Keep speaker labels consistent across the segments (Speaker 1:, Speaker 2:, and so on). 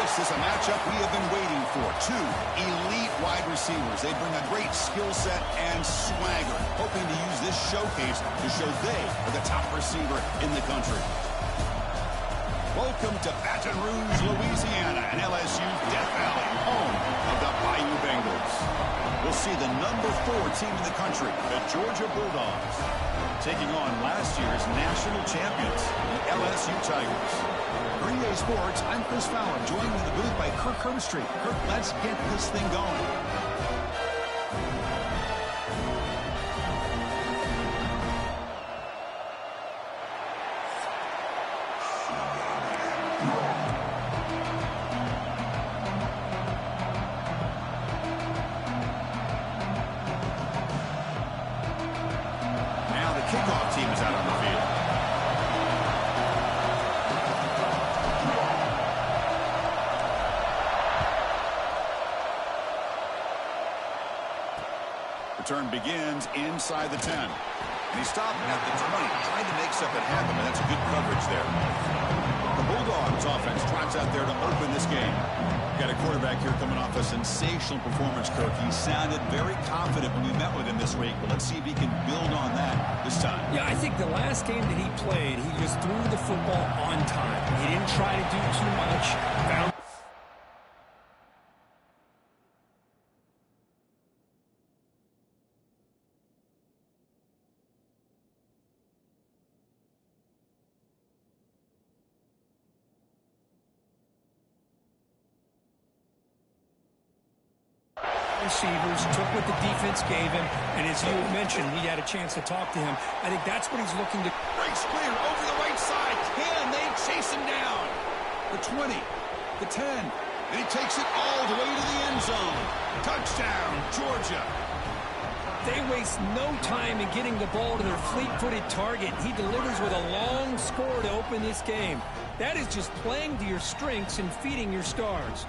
Speaker 1: This is a matchup we have been waiting for. Two elite wide receivers. They bring a great skill set and swagger, hoping to use this showcase to show they are the top receiver in the country. Welcome to Baton Rouge, Louisiana, and LSU's Death Valley, home of the Bayou Bengals. We'll see the number 4 team in the country, the Georgia Bulldogs, taking on last year's national champions, the LSU Tigers. Green Bay Sports, I'm Chris Fowler, joined in the booth by Kirk Herbstreit. Kirk, let's get this thing going. Kickoff team is out on the field. Return begins inside the 10. And he stopped at the 20, trying to make something happen, but that's a good coverage there. The Bulldogs offense trots out there to open this game. Got a quarterback here coming off a sensational performance, Kirk. He sounded very confident when we met with him this week, but let's see if he can build on that this time.
Speaker 2: Yeah, I think the last game that he played, he just threw the football on time. He didn't try to do too much. Receivers took what the defense gave him, and as you mentioned, we had a chance to talk to him. I think that's what he's looking to.
Speaker 1: Breaks clear over the right side. Can they chase him down? The 20, the 10, and he takes it all the way to the end zone. Touchdown, Georgia.
Speaker 2: They waste no time in getting the ball to their fleet-footed target. He delivers with a long score to open this game. That is just playing to your strengths and feeding your stars.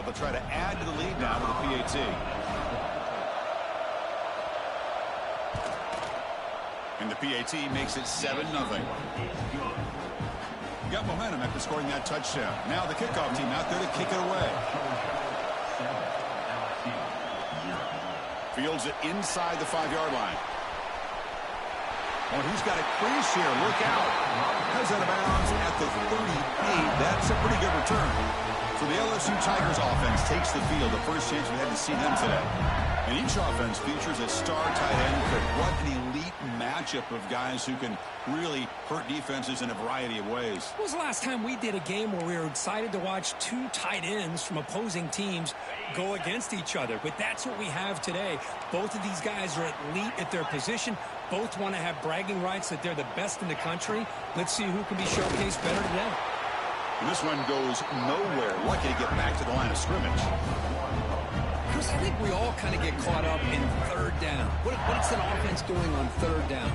Speaker 1: They'll try to add to the lead now with a PAT. And the PAT makes it 7-0. Got momentum after scoring that touchdown. Now the kickoff team out there to kick it away. Fields it inside the 5-yard line. Oh, he's got a crease here. Look out. Goes out of bounds at the 38. That's a pretty good return. So the LSU Tigers offense takes the field. The first chance we had to see them today. And each offense features a star tight end. But what an elite matchup of guys who can really hurt defenses in a variety of ways.
Speaker 2: When was the last time we did a game where we were excited to watch 2 tight ends from opposing teams go against each other? But that's what we have today. Both of these guys are elite at their position. Both want to have bragging rights that they're the best in the country. Let's see who can be showcased better today.
Speaker 1: And this one goes nowhere. Lucky to get back to the line of scrimmage.
Speaker 2: Chris, I think we all kind of get caught up in third down. What's an offense doing on third down?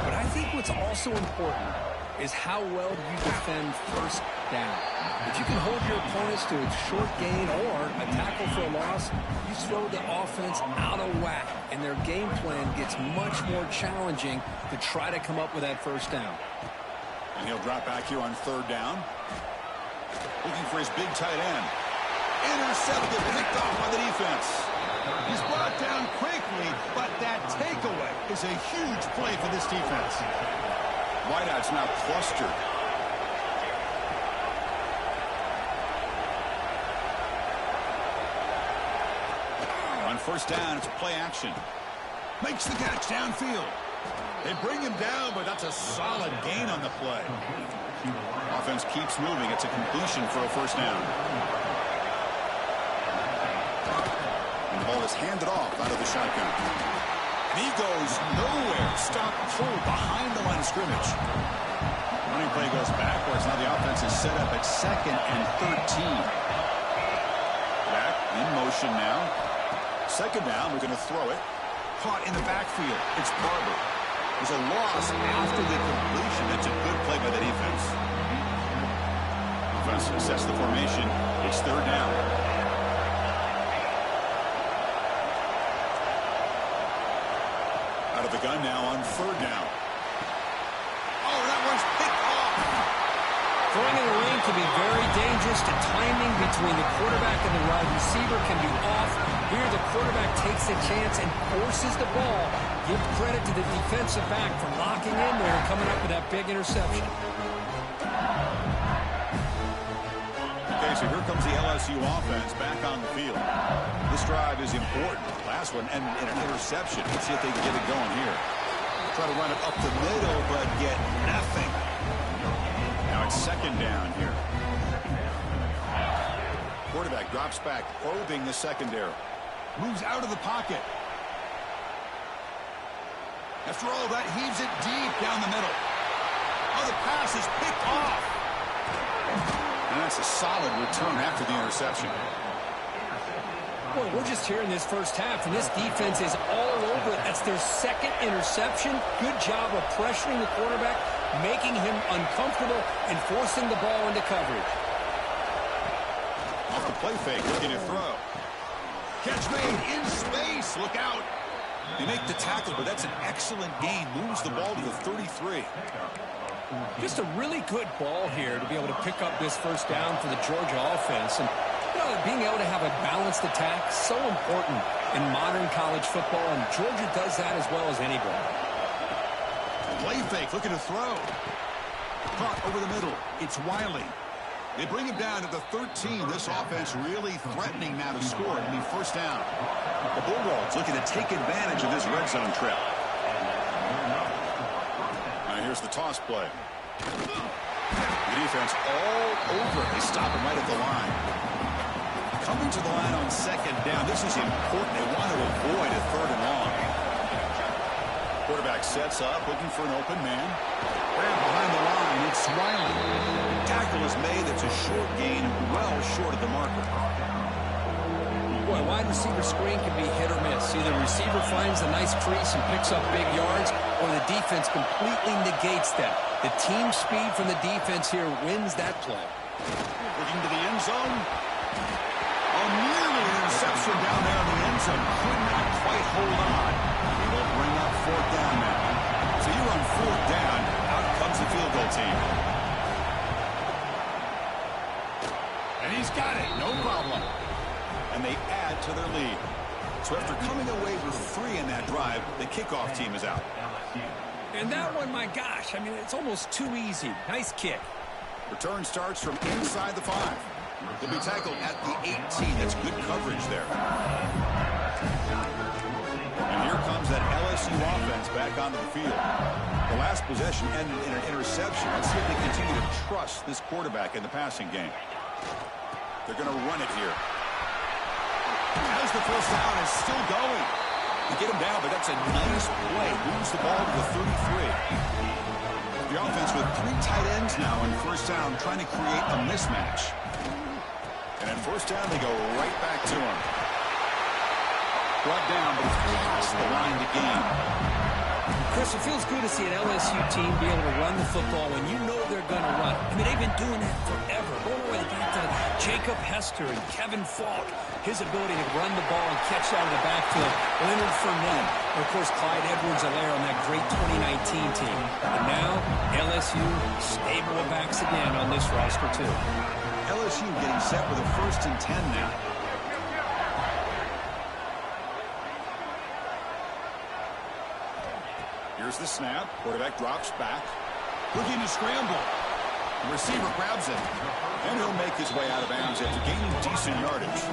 Speaker 2: But I think what's also important is how well do you defend first down. If you can hold your opponents to a short gain or a tackle for a loss, you throw the offense out of whack, and their game plan gets much more challenging to try to come up with that first down.
Speaker 1: And he'll drop back here on third down. Looking for his big tight end. Intercepted, picked off by the defense. He's brought down quickly, but that takeaway is a huge play for this defense. Wideouts now clustered. On first down, it's a play action. Makes the catch downfield. They bring him down, but that's a solid gain on the play. Offense keeps moving. It's a completion for a first down. And the ball is handed off out of the shotgun. And he goes nowhere. Stop pulled behind the line of scrimmage. Running play goes backwards. Now the offense is set up at 2nd and 13. Back in motion now. Second down, we're going to throw it. Caught in the backfield. It's Barber. There's a loss after the completion. That's a good play by the defense. Offense assess the formation. It's third down. Out of the gun now on third down. Oh, that one's picked off.
Speaker 2: Throwing in the lane can be very dangerous. The timing between the quarterback and the wide receiver can be off. Here, the quarterback takes a chance and forces the ball. Give credit to the defensive back for locking in there and coming up with that big interception.
Speaker 1: Okay, so here comes the LSU offense back on the field. This drive is important. Last one and an interception. Let's see if they can get it going here. Try to run it up the middle, but get nothing. Now it's second down here. Quarterback drops back, probing the secondary. Moves out of the pocket. After all that, heaves it deep down the middle. Oh, the pass is picked off. And that's a solid return after the interception.
Speaker 2: Boy, we're just here in this first half, and this defense is all over it. That's their second interception. Good job of pressuring the quarterback, making him uncomfortable, and forcing the ball into coverage.
Speaker 1: Off the play fake, looking to throw. Catch made in space. Look out. They make the tackle, but that's an excellent gain. Moves the ball to the 33.
Speaker 2: Just a really good ball here to be able to pick up this first down for the Georgia offense. And, you know, being able to have a balanced attack, so important in modern college football, and Georgia does that as well as anybody.
Speaker 1: Play fake, looking to throw. Caught over the middle. It's Wiley. They bring him down to the 13. This offense really threatening now to score. It'll be first down. The Bulldogs looking to take advantage of this red zone trap. Now here's the toss play. The defense all over. They stop him right at the line. Coming to the line on second down. This is important. They want to avoid a third and long. Quarterback sets up, looking for an open man. Grab behind the line. It's Wiley. Tackle is made. It's a short gain, well short of the marker.
Speaker 2: Boy, wide receiver screen can be hit or miss. Either the receiver finds a nice crease and picks up big yards, or the defense completely negates that. The team speed from the defense here wins that play.
Speaker 1: Looking to the end zone. Oh, nearly an interception down there in the end zone. Could not quite hold on. He will bring up fourth down now. So you're on fourth down. Out comes the field goal team. And he's got it. No problem. And they add to their lead. So after coming away with 3 in that drive, the kickoff team is out.
Speaker 2: And that one, my gosh, I mean, it's almost too easy. Nice kick.
Speaker 1: Return starts from inside the 5. He'll be tackled at the 18. That's good coverage there. And here comes that LSU offense back onto the field. The last possession ended in an interception. Let's see if they continue to trust this quarterback in the passing game. They're going to run it here. As the first down is still going. They get him down, but that's a nice play. Moves the ball to the 33. The offense with 3 tight ends now in first down, trying to create a mismatch. And at first down, they go right back to him. Brought down, but it's past the line to gain.
Speaker 2: Chris, it feels good to see an LSU team be able to run the football when you know they're going to run. I mean, they've been doing that forever. Going all the way back to Jacob Hester and Kevin Falk. His ability to run the ball and catch out of the backfield. Leonard Fournette. And, of course, Clyde Edwards-Helaire on that great 2019 team. And now, LSU stable of backs again on this roster, too.
Speaker 1: LSU getting set with a 1st and 10 now. Here's the snap. Quarterback drops back. Looking to scramble. The receiver grabs it. And he'll make his way out of bounds after gaining decent yardage.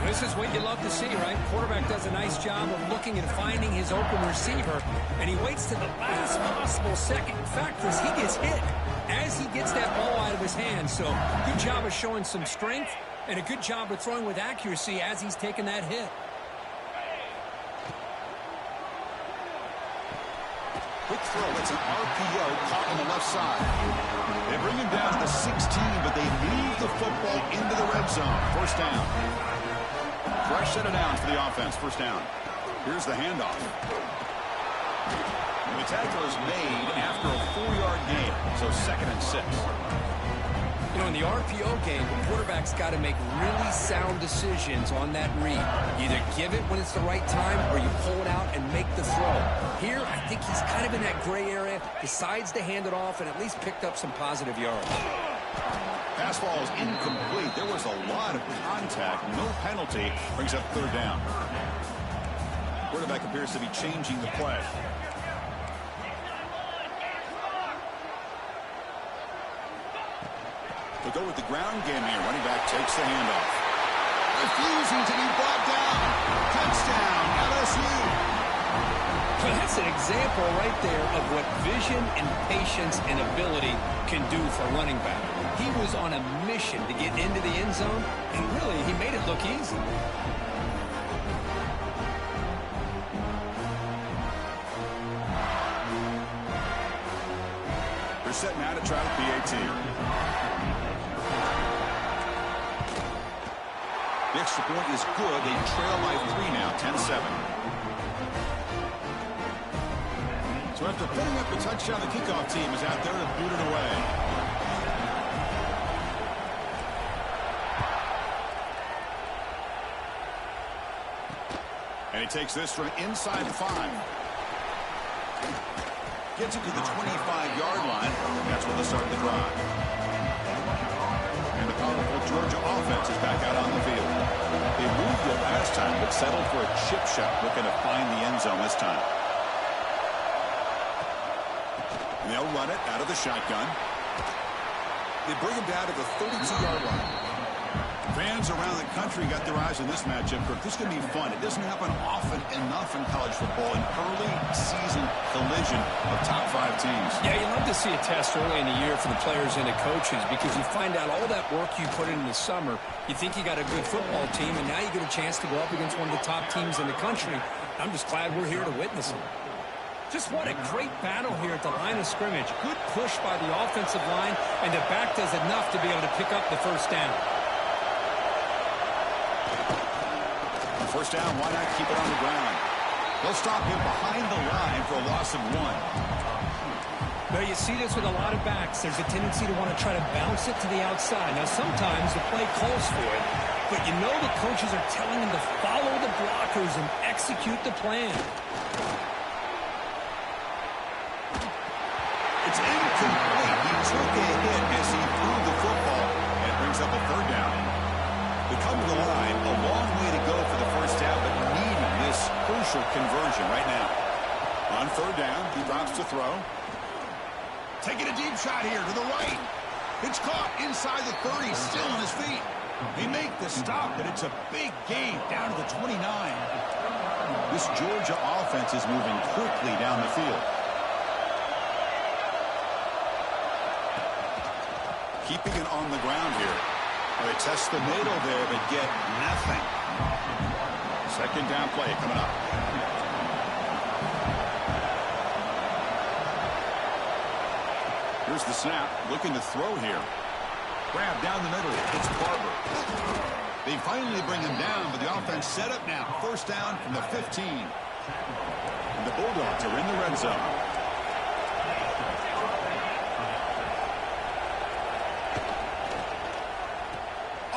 Speaker 2: This is what you love to see, right? Quarterback does a nice job of looking and finding his open receiver. And he waits to the last possible second. In fact, Chris, he gets hit as he gets that ball out of his hands. So good job of showing some strength and a good job of throwing with accuracy as he's taking that hit.
Speaker 1: Quick throw. It's an RPO caught on the left side. They bring him down to the 16, but they move the football into the red zone. First down. Fresh set of downs for the offense. First down. Here's the handoff. And the tackle is made after a 4-yard gain, so 2nd and 6.
Speaker 2: You know, in the RPO game, the quarterback's got to make really sound decisions on that read. You either give it when it's the right time or you pull it out and make the throw. Here, I think he's kind of in that gray area, decides to hand it off and at least picked up some positive yards.
Speaker 1: Pass ball is incomplete. There was a lot of contact. No penalty. Brings up 3rd down. Quarterback appears to be changing the play. They go with the ground game here. Running back takes the handoff. Refusing to be brought down. Touchdown, LSU.
Speaker 2: Well, that's an example right there of what vision and patience and ability can do for a running back. He was on a mission to get into the end zone, and really, he made it look easy.
Speaker 1: They're set now to try the PAT. The extra point is good. They trail by 3 now, 10-7. So after putting up the touchdown, the kickoff team is out there to boot it away. And he takes this from inside 5. Gets it to the 25-yard line. That's where they start the drive. And the powerful Georgia offense is back out on the field. They moved it last time, but settled for a chip shot, looking to find the end zone this time. And they'll run it out of the shotgun. They bring him down to the 32-yard line. Fans around the country got their eyes on this matchup. This is going to be fun. It doesn't happen often enough in college football, an early season collision of top 5 teams.
Speaker 2: Yeah, you love to see a test early in the year for the players and the coaches because you find out all that work you put in the summer. You think you got a good football team, and now you get a chance to go up against one of the top teams in the country. I'm just glad we're here to witness it. Just what a great battle here at the line of scrimmage. Good push by the offensive line, and the back does enough to be able to pick up the first down.
Speaker 1: First down, why not keep it on the ground? They'll stop him behind the line for a loss of 1.
Speaker 2: Well, you see this with a lot of backs. There's a tendency to want to try to bounce it to the outside. Now, sometimes the play calls for it, but you know the coaches are telling them to follow the blockers and execute the plan.
Speaker 1: It's incomplete. He took a hit as he threw the football, and it brings up a 3rd down. They come to the line, a long way to go for the first down, but needing this crucial conversion right now. On 3rd down, he drops to throw. Taking a deep shot here to the right. It's caught inside the 30, still on his feet. They make the stop, but it's a big gain down to the 29. This Georgia offense is moving quickly down the field. Keeping it on the ground here. They test the middle there, but get nothing. 2nd down play coming up. Here's the snap. Looking to throw here. Grab down the middle. It's Barber. They finally bring him down, but the offense set up now. First down from the 15. And the Bulldogs are in the red zone.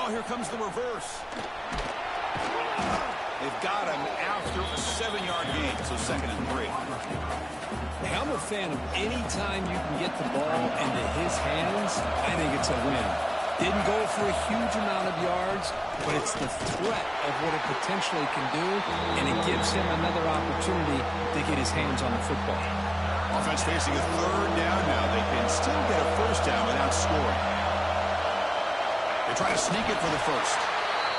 Speaker 1: Here comes the reverse. They've got him after a 7-yard gain, so 2nd and 3.
Speaker 2: Hey, I'm a fan of any time you can get the ball into his hands, I think it's a win. Didn't go for a huge amount of yards, but it's the threat of what it potentially can do, and it gives him another opportunity to get his hands on the football.
Speaker 1: Offense facing a 3rd down now. They can still get a first down without scoring. They try to sneak it for the first.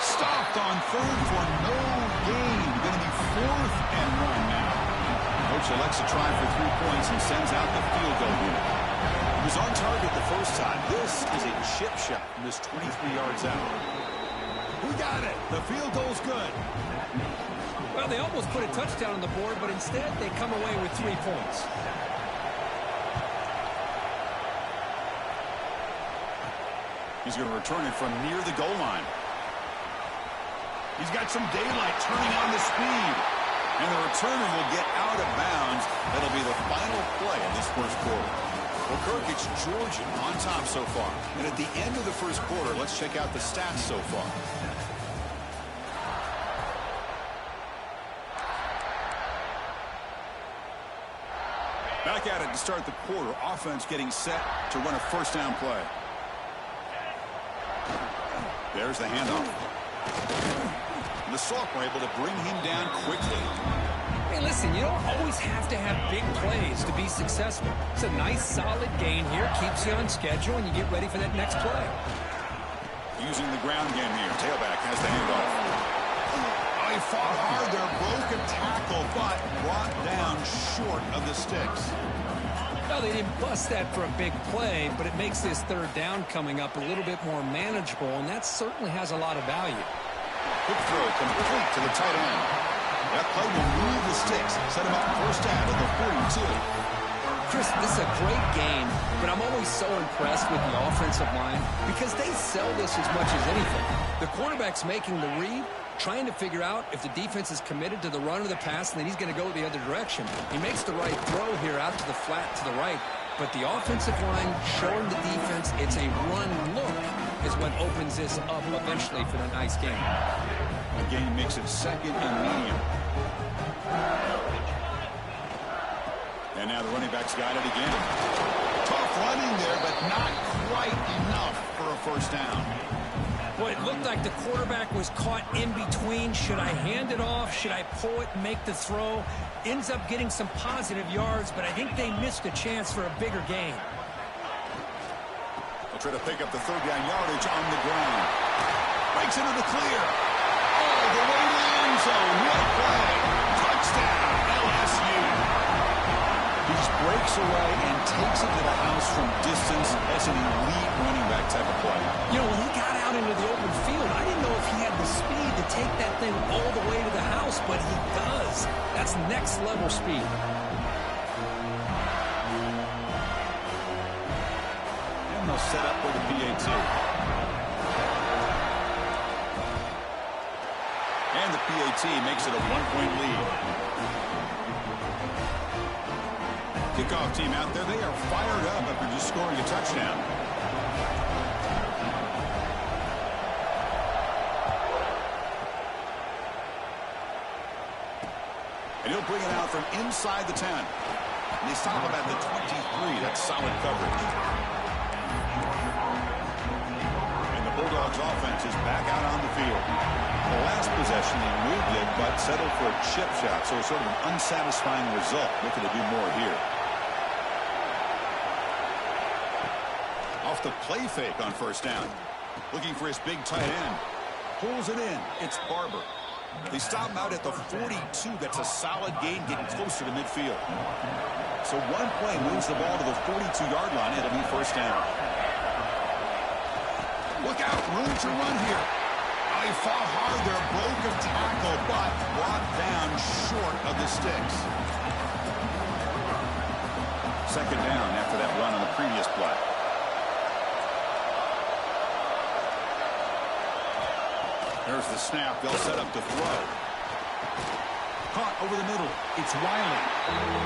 Speaker 1: Stopped on 3rd for no gain. Going to be 4th and 1 now. Coach elects to try for 3 points and sends out the field goal unit. He was on target the first time. This is a chip shot from this 23 yards out. Who got it? The field goal's good.
Speaker 2: Well, they almost put a touchdown on the board, but instead they come away with 3 points.
Speaker 1: He's going to return it from near the goal line. He's got some daylight, turning on the speed. And the returner will get out of bounds. That'll be the final play of this first quarter. Well, Kirk, it's Georgia on top so far. And at the end of the first quarter, let's check out the stats so far. Back at it to start the quarter. Offense getting set to run a first down play. There's the handoff. And the Salk were able to bring him down quickly.
Speaker 2: Hey, listen, you don't always have to have big plays to be successful. It's a nice, solid gain here. Keeps you on schedule, and you get ready for that next play.
Speaker 1: Using the ground game here. Tailback has the handoff. Oh, he fought hard there. Broke a tackle, but brought down short of the sticks.
Speaker 2: No, they didn't bust that for a big play, but it makes this third down coming up a little bit more manageable, and that certainly has a lot of value.
Speaker 1: Quick throw complete to the tight end. That play will move the sticks. Set him up first down at the 42.
Speaker 2: Chris, this is a great game, but I'm always so impressed with the offensive line because they sell this as much as anything. The quarterback's making the read, trying to figure out if the defense is committed to the run or the pass, and then he's going to go the other direction. He makes the right throw here out to the flat to the right, but the offensive line showing the defense it's a run look is what opens this up eventually for the nice game.
Speaker 1: The game makes it second and medium. And now the running back's got it again. Tough running there, but not quite enough for a first down.
Speaker 2: Well, it looked like the quarterback was caught in between. Should I hand it off? Should I pull it and make the throw? Ends up getting some positive yards, but I think they missed a chance for a bigger gain.
Speaker 1: They'll try to pick up the third down yardage on the ground. Breaks into the clear. Oh, the way to the end zone. What a play. Touchdown, LSU. He just breaks away and takes it to the house from distance. That's an elite running back type of play.
Speaker 2: You know, when he got out into the open field, I didn't know if he had the speed to take that thing all the way to the house, but he does. That's next level speed.
Speaker 1: And they'll set up with a PAT. And the PAT makes it a 1-point lead. Kickoff team out there, they are fired up after just scoring a touchdown. And he'll bring it out from inside the 10. And they stop him at the 23. That's solid coverage. And the Bulldogs offense is back out on the field. The last possession, they moved it, but settled for a chip shot. So sort of an unsatisfying result. Looking to do more here. Off the play fake on first down. Looking for his big tight end. Pulls it in. It's Barber. They stop him out at the 42. That's a solid gain, getting closer to midfield. So one play moves the ball to the 42-yard line. It'll be first down. Look out. Room to run here. Oh, he fought hard there. Broke a tackle, but brought down short of the sticks. Second down after that run on the previous play. There's the snap. They'll set up to throw. Caught over the middle. It's Wiley.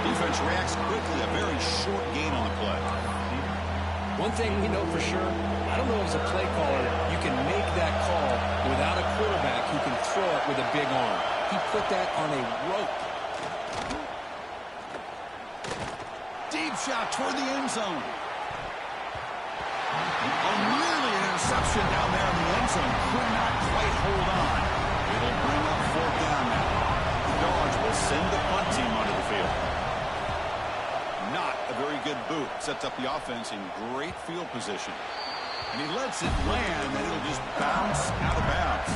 Speaker 1: Defense reacts quickly. A very short gain on the play.
Speaker 2: One thing we know for sure, I don't know as a play caller, you can make that call without a quarterback who can throw it with a big arm. He put that on a rope.
Speaker 1: Deep shot toward the end zone. Nearly an interception down there in the end zone. Could not quite hold on. It'll bring up fourth down now. The Dogs will send the punt team onto the field. Not a very good boot. Sets up the offense in great field position. And he lets it land, and it'll just bounce out of bounds.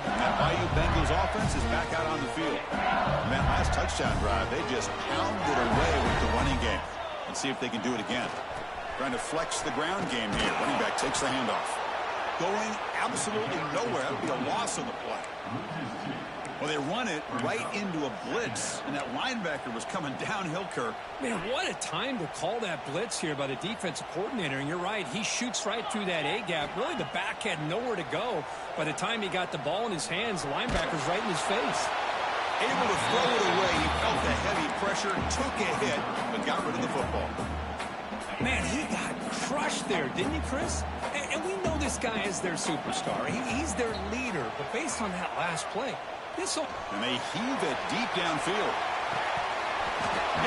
Speaker 1: And that Bayou Bengals offense is back out on the field. And that last touchdown drive, they just pounded away with the running game. Let's see if they can do it again. Trying to flex the ground game here. Running back takes the handoff. Going absolutely nowhere. That would be a loss on the play. Well, they run it right into a blitz, and that linebacker was coming downhill, Kirk.
Speaker 2: Man, what a time to call that blitz here by the defensive coordinator. And you're right, he shoots right through that A-gap. Really, the back had nowhere to go. By the time he got the ball in his hands, the linebacker's right in his face.
Speaker 1: Able to throw it away. He felt the heavy pressure, took a hit, but got rid of the football.
Speaker 2: Man, he got crushed there, didn't he, Chris? And we know this guy is their superstar. He's their leader. But based on that last play, this'll...
Speaker 1: And they heave it deep downfield.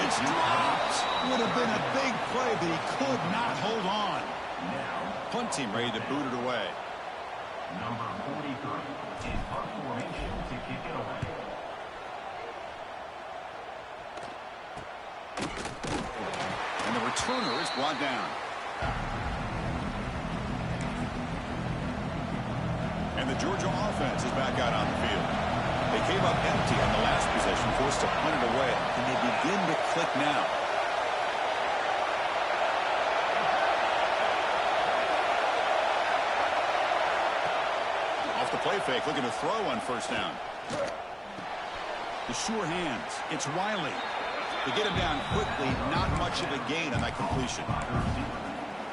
Speaker 1: It's dropped. Would have been a big play, but he could not hold on. Punt team ready to boot it away.
Speaker 3: Number 43 in punt formation to kick it away.
Speaker 1: And the returner is brought down. And the Georgia offense is back out on the field. They came up empty on the last possession, forced to punt it away. And they begin to click now. Off the play fake, looking to throw on first down. The sure hands. It's Wiley. To get him down quickly, not much of a gain on that completion.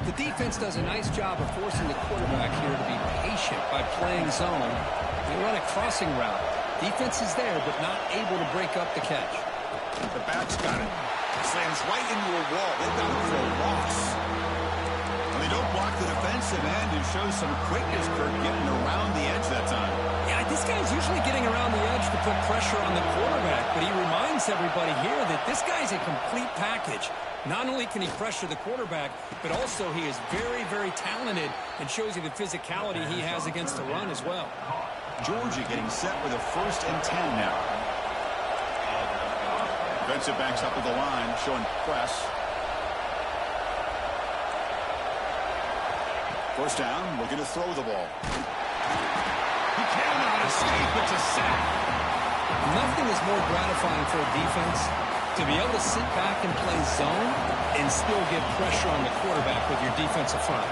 Speaker 2: The defense does a nice job of forcing the quarterback here to be patient by playing zone. They run a crossing route. Defense is there, but not able to break up the catch.
Speaker 1: The back's got it. Slams right into a wall. They've got him for a loss. And they don't block the defensive end and show some quickness, Kirk, getting around the edge that time.
Speaker 2: Yeah, this guy's usually getting around the edge to put pressure on the quarterback, but he reminds everybody here that this guy's a complete package. Not only can he pressure the quarterback, but also he is very, very talented and shows you the physicality he has against the run as well.
Speaker 1: Georgia getting set with a 1st and 10 now. Defensive backs up at the line, showing press. First down, looking to throw the ball. He cannot escape. It's a sack.
Speaker 2: Nothing is more gratifying for a defense to be able to sit back and play zone and still get pressure on the quarterback with your defensive front.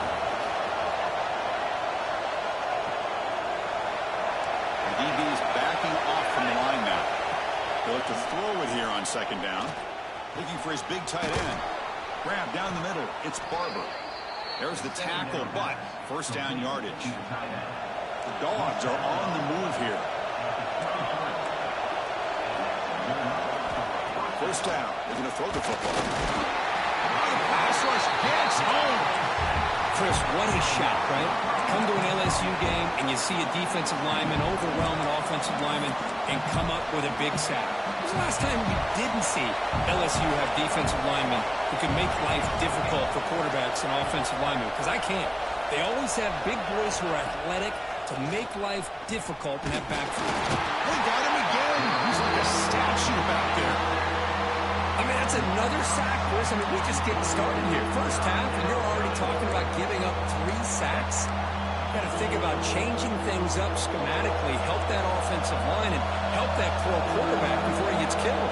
Speaker 1: The DB's backing off from the line now. He'll look to throw it here on 2nd down. Looking for his big tight end. Grab down the middle. It's Barber. There's the tackle, but 1st down yardage. The Dogs are on the move here. 1st down. They're going to throw the football. The pass rush gets home.
Speaker 2: Chris, what a shot, right? Come to an LSU game and you see a defensive lineman overwhelm an offensive lineman and come up with a big sack. When was the last time you didn't see LSU have defensive linemen who can make life difficult for quarterbacks and offensive linemen? Because I can't. They always have big boys who are athletic to make life difficult in that backfield.
Speaker 1: They got him again. He's like a statue back there.
Speaker 2: I mean, that's another sack, Chris. I mean, we're just getting started here. First half, and you're already talking about giving up 3 sacks. Got to think about changing things up schematically, help that offensive line, and help that poor quarterback before he gets killed.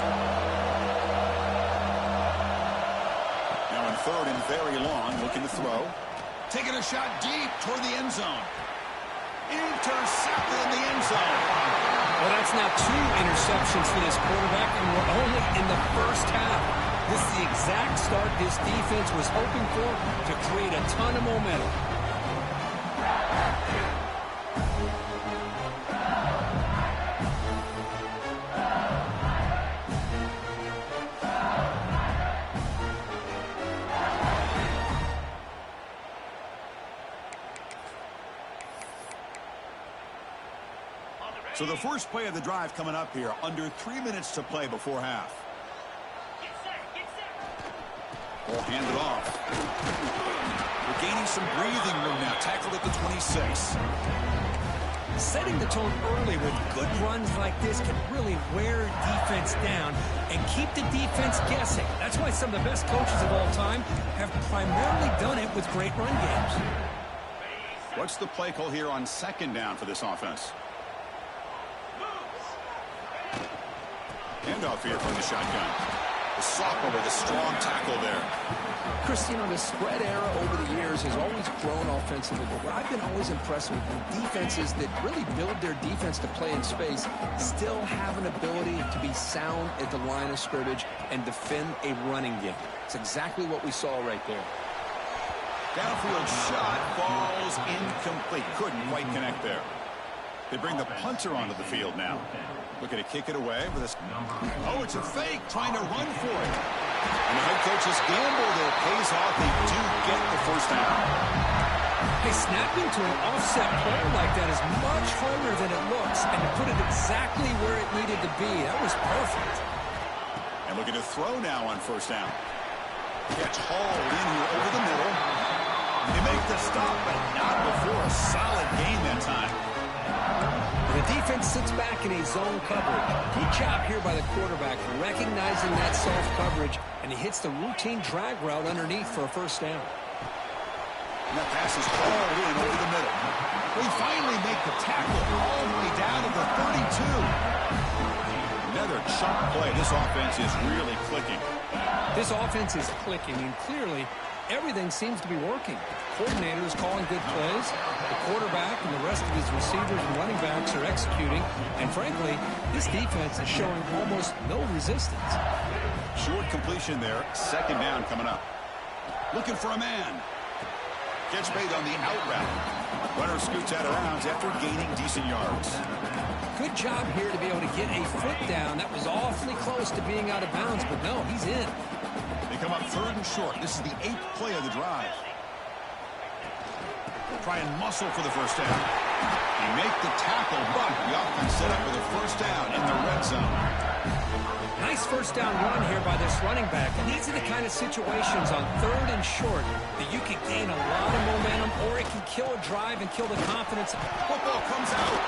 Speaker 1: Now in 3rd and very long, looking to throw. Taking a shot deep toward the end zone. Intercepted in the end zone.
Speaker 2: Well, that's now 2 interceptions for this quarterback, and we're only in the first half. This is the exact start this defense was hoping for to create a ton of momentum.
Speaker 1: So the first play of the drive coming up here, under 3 minutes to play before half. Ball handed off. We're gaining some breathing room now. Tackled at the 26.
Speaker 2: Setting the tone early with good runs like this can really wear defense down and keep the defense guessing. That's why some of the best coaches of all time have primarily done it with great run games.
Speaker 1: What's the play call here on 2nd down for this offense? Handoff here from the shotgun. The sophomore with a strong tackle there.
Speaker 2: Chris, you know, the spread era over the years has always grown offensively, but what I've been always impressed with the defenses that really build their defense to play in space still have an ability to be sound at the line of scrimmage and defend a running game. It's exactly what we saw right there.
Speaker 1: Downfield shot falls incomplete. Couldn't quite connect there. They bring the punter onto the field now. Looking to kick it away with this. Oh, it's a fake, trying to run for it. And the head coach's gamble there pays off. They do get the first down.
Speaker 2: Hey, snapping to an offset player like that is much harder than it looks, and to put it exactly where it needed to be, that was perfect.
Speaker 1: And looking to throw now on first down. Gets hauled in here over the middle. They make the stop, but not before a solid gain that time.
Speaker 2: The defense sits back in a zone coverage. Good job here by the quarterback recognizing that soft coverage, and he hits the routine drag route underneath for a first down.
Speaker 1: And that pass is hauled in over the middle. They finally make the tackle all the way down to the 32. Another chunk play. This offense is really clicking.
Speaker 2: This offense is clicking, and clearly everything seems to be working. The coordinator is calling good plays. The quarterback and the rest of his receivers and running backs are executing. And frankly, this defense is showing almost no resistance.
Speaker 1: Short completion there. Second down coming up. Looking for a man. Gets made on the out route. Runner scoots out of bounds after gaining decent yards.
Speaker 2: Good job here to be able to get a foot down. That was awfully close to being out of bounds, but no, he's in.
Speaker 1: They come up third and short. This is the 8th play of the drive. Try and muscle for the first down. They make the tackle, but the offense set up with a first down in the red zone.
Speaker 2: Nice first down run here by this running back. And these are the kind of situations on third and short that you can gain a lot of momentum, or it can kill a drive and kill the confidence.
Speaker 1: Football comes out.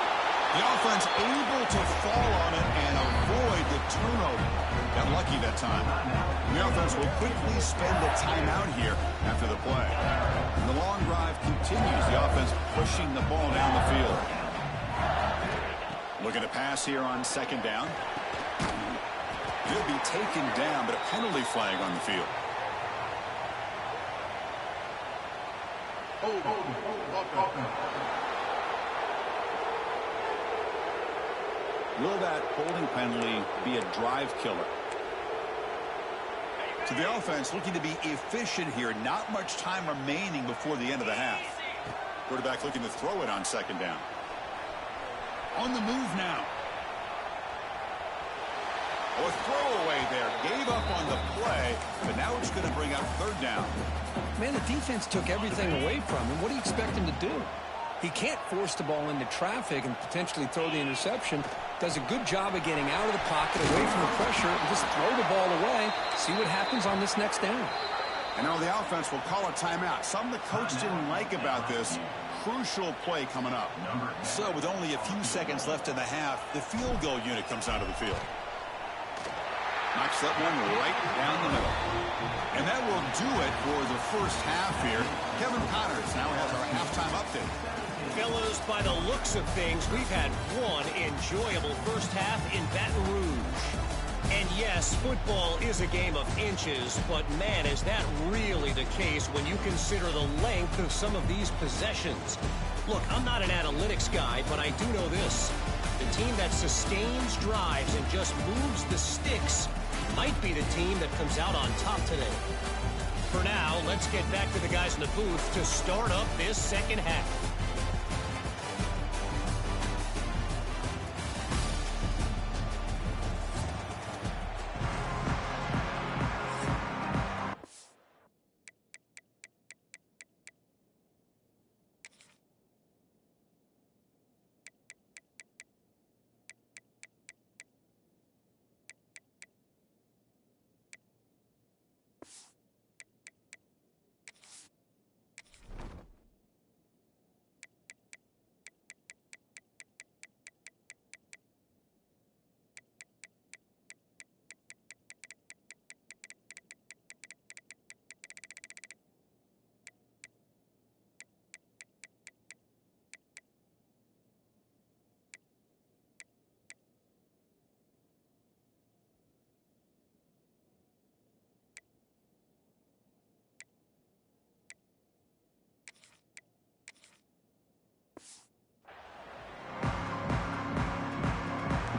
Speaker 1: The offense able to fall on it and avoid the turnover. Got lucky that time. The offense will quickly spend the timeout here after the play. And the long drive continues. The offense pushing the ball down the field. Looking to pass here on second down. He'll be taken down, but a penalty flag on the field. Will that holding penalty be a drive killer? To the offense, looking to be efficient here. Not much time remaining before the end of the half. Quarterback looking to throw it on second down. On the move now. Oh, a throwaway there. Gave up on the play, but now it's going to bring up third down.
Speaker 2: Man, the defense took everything away from him. What do you expect him to do? He can't force the ball into traffic and potentially throw the interception. Does a good job of getting out of the pocket, away from the pressure, and just throw the ball away. See what happens on this next down.
Speaker 1: And now the offense will call a timeout. Something the coach didn't like about this. Crucial play coming up. So with only a few seconds left in the half, the field goal unit comes out of the field. Knocks that one right down the middle. And that will do it for the first half here. Kevin Connors now has our halftime update.
Speaker 4: Fellas, by the looks of things, we've had one enjoyable first half in Baton Rouge. And yes, football is a game of inches, but man, is that really the case when you consider the length of some of these possessions. Look, I'm not an analytics guy, but I do know this. The team that sustains drives and just moves the sticks might be the team that comes out on top today. For now, let's get back to the guys in the booth to start up this second half.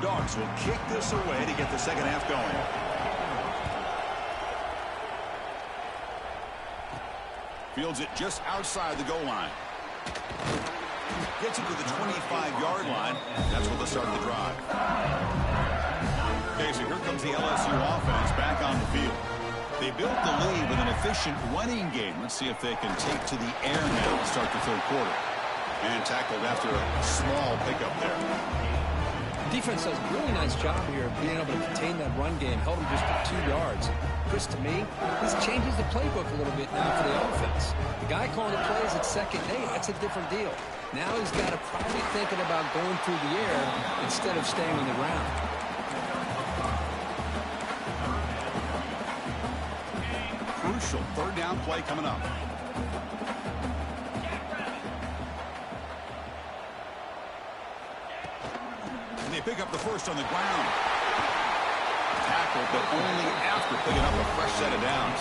Speaker 1: Dogs will kick this away to get the second half going. Fields it just outside the goal line. Gets it to the 25-yard line. That's where they'll start the drive. Okay, so here comes the LSU offense back on the field. They built the lead with an efficient running game. Let's see if they can take to the air now to start the third quarter. And tackled after a small pickup there.
Speaker 2: Defense does a really nice job here of being able to contain that run game. Held him just for 2 yards. Chris, to me, this changes the playbook a little bit now for the offense. The guy calling the plays at second day, that's a different deal. Now he's got to probably thinking about going through the air instead of staying on the ground.
Speaker 1: Crucial third down play coming up. And they pick up the first on the ground. Tackled, but only after picking up a fresh set of downs.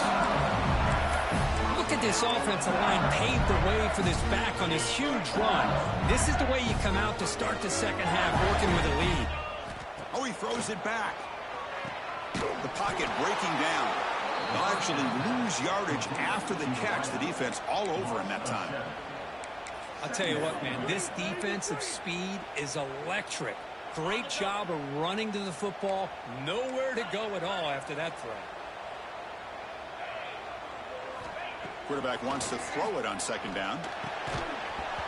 Speaker 5: Look at this offensive line paved the way for this back on this huge run. This is the way you come out to start the second half working with a lead.
Speaker 1: Oh, he throws it back. The pocket breaking down. They'll actually lose yardage after the catch. The defense all over him that time.
Speaker 5: I'll tell you what, man, this defensive speed is electric. Great job of running to the football. Nowhere to go at all after that throw.
Speaker 1: Quarterback wants to throw it on second down.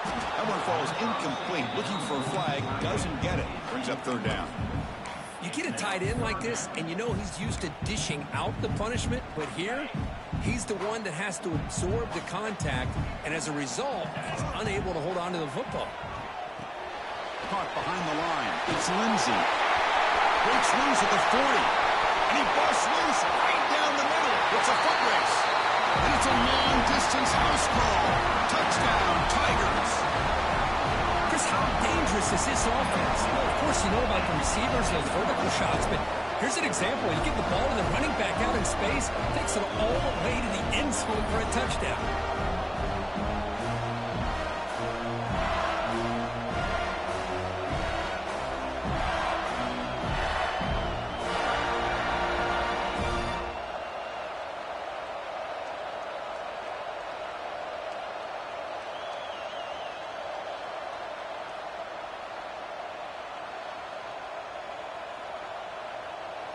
Speaker 1: That one falls incomplete. Looking for a flag. Doesn't get it. Brings up third down.
Speaker 2: You get a tight end like this, and you know he's used to dishing out the punishment, but here, he's the one that has to absorb the contact, and as a result, he's unable to hold on to the football.
Speaker 1: Caught behind the line. It's Lindsey. Breaks loose at the 40. And he busts loose right down the middle. It's a foot race. And it's a long-distance house call. Touchdown, Tigers.
Speaker 5: Chris, how dangerous is this offense? Well, of course, you know about the receivers, those vertical shots, but here's an example. You get the ball and the running back out in space, takes it all the way to the end zone for a touchdown.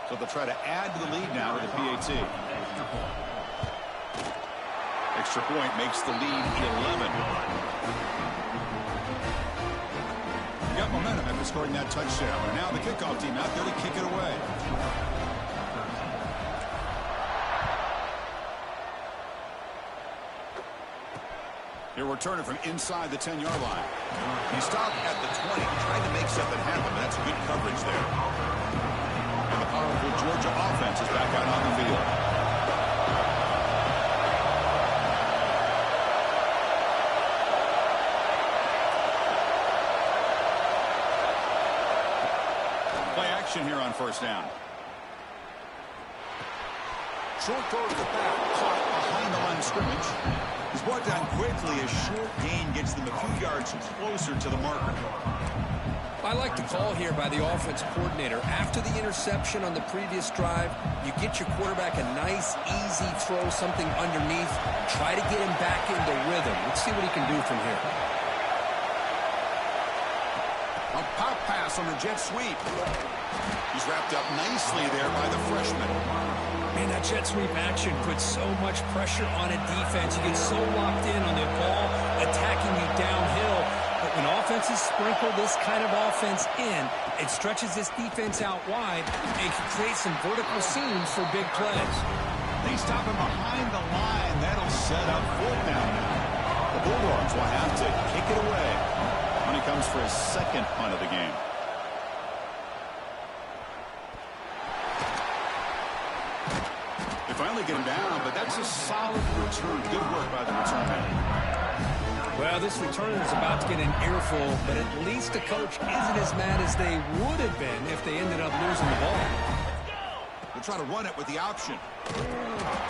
Speaker 1: So they'll try to add to the lead now with the PAT. Extra point makes the lead 11. You got momentum after scoring that touchdown. And now the kickoff team out there to kick it away. He'll return it from inside the 10-yard line. He stopped at the 20, trying to make something happen. That's good coverage there. And the powerful Georgia offense is back out on the field. Play action here on first down. Short throw to the back, caught behind the line of scrimmage. He's brought down quickly. A short gain gets them a few yards closer to the marker.
Speaker 2: I like the call here by the offense coordinator. After the interception on the previous drive, you get your quarterback a nice, easy throw, something underneath. Try to get him back into rhythm. Let's see what he can do from here.
Speaker 1: A pop pass on the jet sweep. He's wrapped up nicely there by the freshman.
Speaker 5: Man, that jet sweep action puts so much pressure on a defense. You get so locked in on the ball attacking you downhill. But when offenses sprinkle this kind of offense in, it stretches this defense out wide and can create some vertical seams for big plays.
Speaker 1: They stop him behind the line. That'll set up fourth down. The Bulldogs will have to kick it away when he comes for his second punt of the game. They finally get him down, but that's a solid return. Good work by the return man.
Speaker 2: Well, this returner is about to get an earful, but at least the coach isn't as mad as they would have been if they ended up losing the ball.
Speaker 1: They'll try to run it with the option.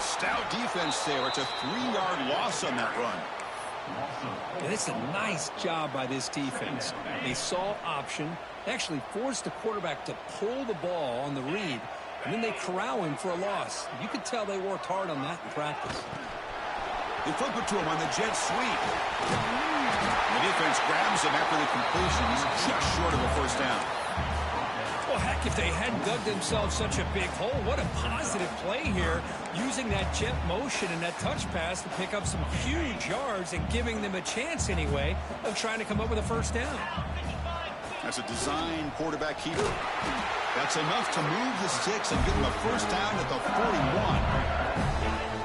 Speaker 1: Stout defense there. It's a 3-yard loss on that run.
Speaker 2: And it's a nice job by this defense. They saw option. They actually forced the quarterback to pull the ball on the read, and then they corral him for a loss. You could tell they worked hard on that in practice.
Speaker 1: They flip it to him on the jet sweep. The defense defense grabs him after the completion. He's just short of a first down.
Speaker 5: Well, heck, if they hadn't dug themselves such a big hole, what a positive play here, using that jet motion and that touch pass to pick up some huge yards and giving them a chance anyway of trying to come up with a first down.
Speaker 1: That's a design quarterback keeper. That's enough to move the sticks and give them a first down at the 41.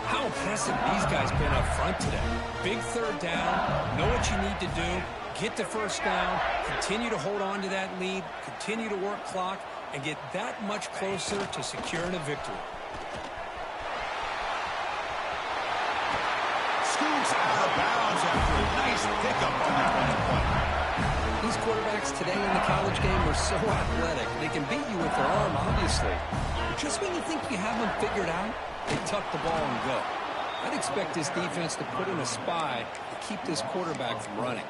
Speaker 5: How impressive these guys been up front today. Big third down, know what you need to do, get the first down, continue to hold on to that lead, continue to work clock, and get that much closer to securing a victory.
Speaker 1: Scoots out of bounds after a nice pickup on that one play.
Speaker 2: These quarterbacks today in the college game are so athletic. They can beat you with their arm, obviously. But just when you think you have them figured out, they tuck the ball and go. I'd expect this defense to put in a spy to keep this quarterback from running.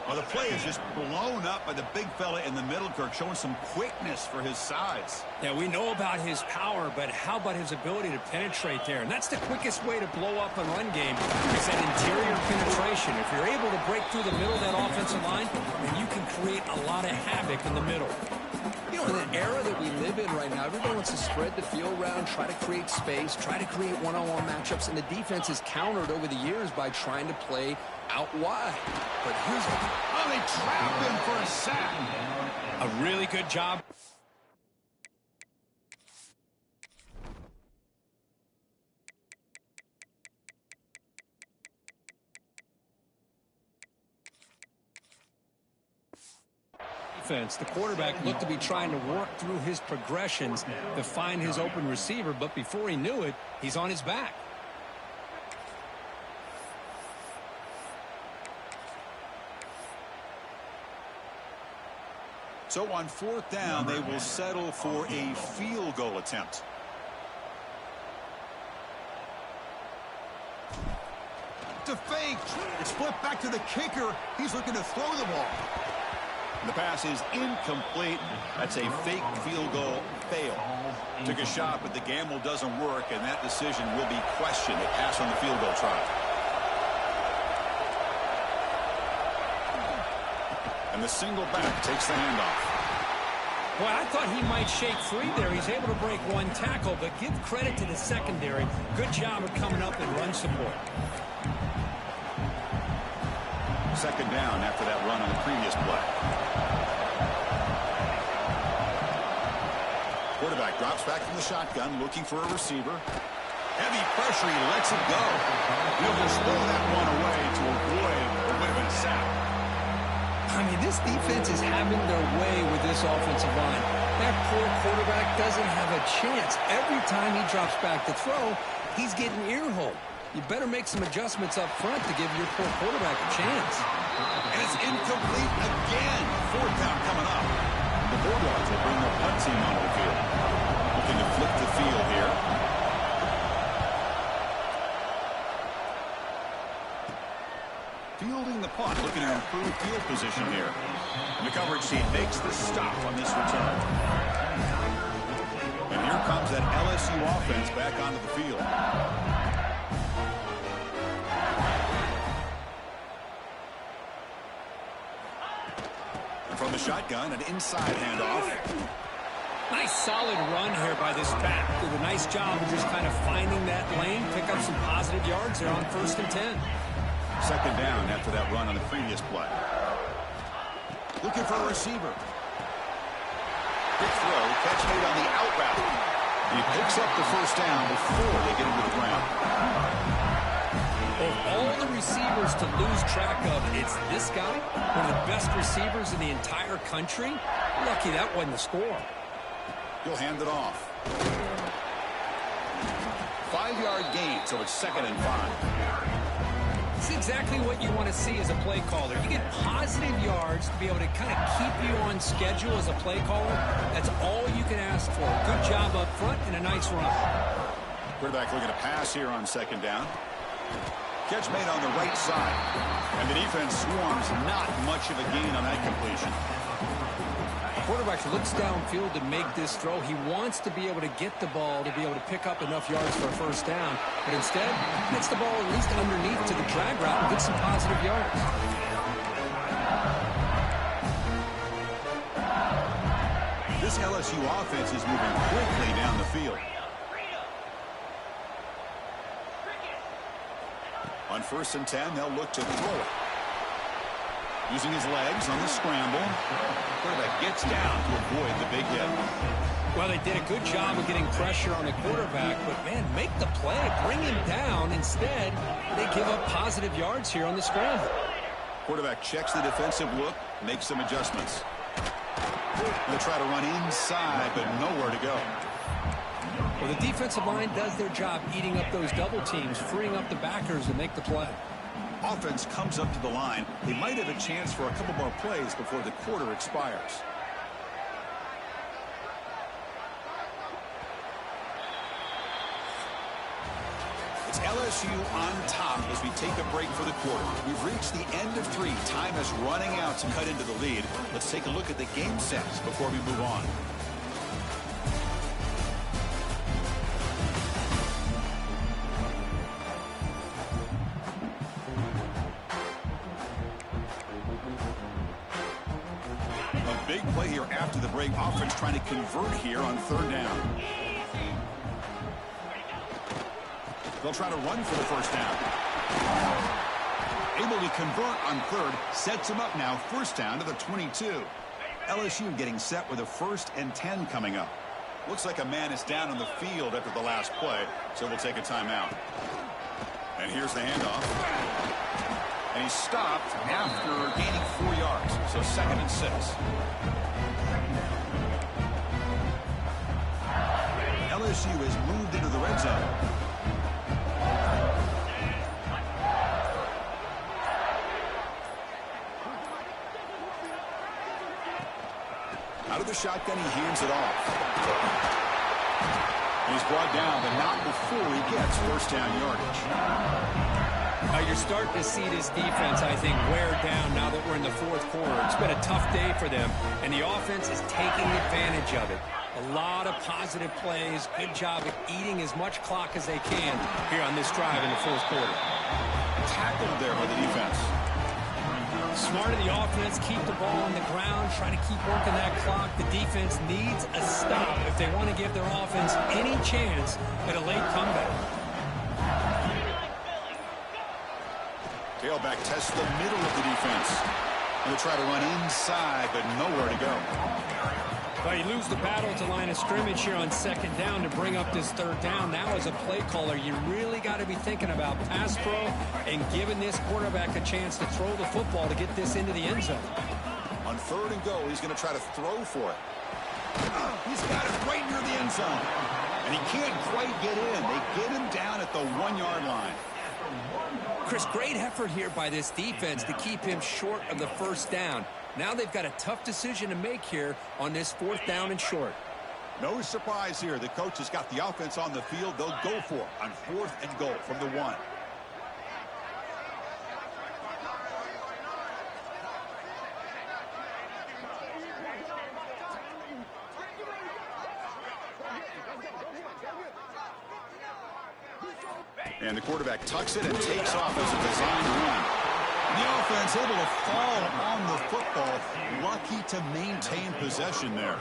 Speaker 1: Well, the play is just blown up by the big fella in the middle, Kirk, showing some quickness for his size.
Speaker 5: Yeah, we know about his power, but how about his ability to penetrate there? And that's the quickest way to blow up a run game is that interior penetration. If you're able to break through the middle of that offensive line, then you can create a lot of havoc in the middle.
Speaker 2: You know, in the era that we live in right now, everybody wants to spread the field around, try to create space, try to create one-on-one matchups, and the defense is countered over the years by trying to play out wide. But here's
Speaker 1: they trap him for a sack.
Speaker 5: A really good job. The quarterback looked to be trying to work through his progressions to find his open receiver, but before he knew it, he's on his back.
Speaker 1: So on fourth down, they will settle for a field goal attempt. To fake. It's flipped back to the kicker. He's looking to throw the ball. The pass is incomplete. That's a fake field goal fail. Took a shot, but the gamble doesn't work, and that decision will be questioned. A pass on the field goal try. And the single back takes the handoff.
Speaker 5: Well, I thought he might shake free there. He's able to break one tackle, but give credit to the secondary. Good job of coming up and run support.
Speaker 1: Second down after that run on the previous play. Quarterback drops back from the shotgun, looking for a receiver. Heavy pressure, he lets it go. He'll just throw that one away to avoid a bit of a sack.
Speaker 2: I mean, this defense is having their way with this offensive line. That poor quarterback doesn't have a chance. Every time he drops back to throw, he's getting ear-hole. You better make some adjustments up front to give your poor quarterback a chance.
Speaker 1: And it's incomplete again. Fourth down coming up. The Bulldogs will bring the punt team onto the field. Looking to flip the field here. Fielding the punt, looking to improve field position here. And the coverage team makes the stop on this return. And here comes that LSU offense back onto the field. From the shotgun, an inside handoff.
Speaker 5: Nice solid run here by this back. Did a nice job of just kind of finding that lane, pick up some positive yards there on 1st and 10.
Speaker 1: Second down after that run on the previous play. Looking for a receiver. Quick throw, catch made on the out route. He picks up the first down before they get him to the ground.
Speaker 5: Of all the receivers to lose track of, it's this guy, one of the best receivers in the entire country. Lucky that wasn't the score.
Speaker 1: He'll hand it off. 5-yard gain, so it's 2nd and 5.
Speaker 5: It's exactly what you want to see as a play caller. You get positive yards to be able to kind of keep you on schedule as a play caller. That's all you can ask for. Good job up front and a nice run.
Speaker 1: Quarterback looking to pass here on 2nd down. Catch made on the right side. And the defense swarms, not much of a gain on that completion.
Speaker 2: Quarterback looks downfield to make this throw. He wants to be able to get the ball to be able to pick up enough yards for a first down. But instead, gets the ball at least underneath to the drag route and gets some positive yards.
Speaker 1: This LSU offense is moving quickly down the field. On 1st and 10, they'll look to throw it. Using his legs on the scramble. Quarterback gets down to avoid the big hit.
Speaker 5: Well, they did a good job of getting pressure on the quarterback, but, man, make the play. Bring him down. Instead, they give up positive yards here on the scramble.
Speaker 1: Quarterback checks the defensive look, makes some adjustments. They'll try to run inside, but nowhere to go.
Speaker 5: Well, the defensive line does their job eating up those double teams, freeing up the backers to make the play.
Speaker 1: Offense comes up to the line. They might have a chance for a couple more plays before the quarter expires. It's LSU on top as we take a break for the quarter. We've reached the end of 3. Time is running out to cut into the lead. Let's take a look at the game sets before we move on. A big play here after the break. Offense trying to convert here on 3rd down. They'll try to run for the 1st down. Able to convert on 3rd. Sets him up now. 1st down to the 22. LSU getting set with a 1st and 10 coming up. Looks like a man is down on the field after the last play, so we'll take a timeout. And here's the handoff. And he's stopped after gaining 4 yards, so 2nd and 6. LSU has moved into the red zone. Out of the shotgun, he hands it off. And he's brought down, but not before he gets 1st down yardage.
Speaker 5: You're starting to see this defense, I think, wear down now that we're in the 4th quarter. It's been a tough day for them, and the offense is taking advantage of it. A lot of positive plays. Good job at eating as much clock as they can here on this drive in the 4th quarter.
Speaker 1: Tackled there by the defense.
Speaker 5: Smart of the offense, keep the ball on the ground, try to keep working that clock. The defense needs a stop if they want to give their offense any chance at a late comeback.
Speaker 1: Tailback tests the middle of the defense. They'll try to run inside, but nowhere to go.
Speaker 5: Well, you lose the battle at the line of scrimmage here on 2nd down to bring up this 3rd down. Now, as a play caller, you really got to be thinking about pass pro and giving this quarterback a chance to throw the football to get this into the end zone.
Speaker 1: On 3rd and goal, he's going to try to throw for it. He's got it right near the end zone. And he can't quite get in. They get him down at the 1-yard line.
Speaker 5: Chris, great effort here by this defense to keep him short of the 1st down. Now they've got a tough decision to make here on this 4th down and short.
Speaker 1: No surprise here. The coach has got the offense on the field. They'll go for it on 4th and goal from the 1. And the quarterback tucks it and takes off as a designed run. The offense able to fall on the football. Lucky to maintain possession there.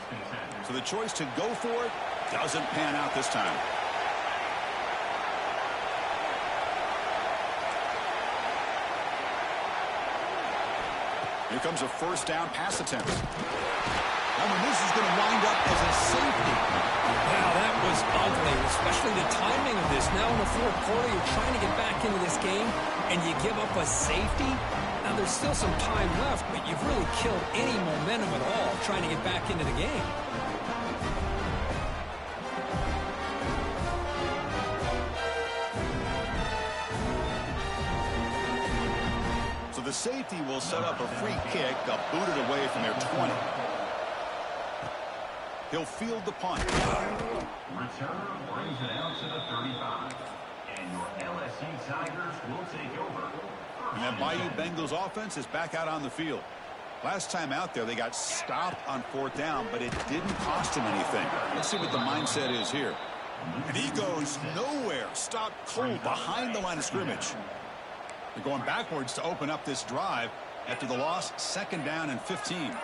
Speaker 1: So the choice to go for it doesn't pan out this time. Here comes a 1st down pass attempt. And this is going to wind up as a safety.
Speaker 5: Wow, that was ugly, especially the timing of this. Now in the 4th quarter, you're trying to get back into this game, and you give up a safety. Now there's still some time left, but you've really killed any momentum at all trying to get back into the game.
Speaker 1: So the safety will set up a free kick, booted away from their 20. He'll field the punt.
Speaker 3: Returner brings it out to the 35. And your LSU Tigers will take over.
Speaker 1: And that Bayou Bengals offense is back out on the field. Last time out there, they got stopped on 4th down, but it didn't cost him anything. Let's see what the mindset is here. And he goes nowhere. Stopped cold behind the line of scrimmage. They're going backwards to open up this drive after the loss. 2nd down and 15.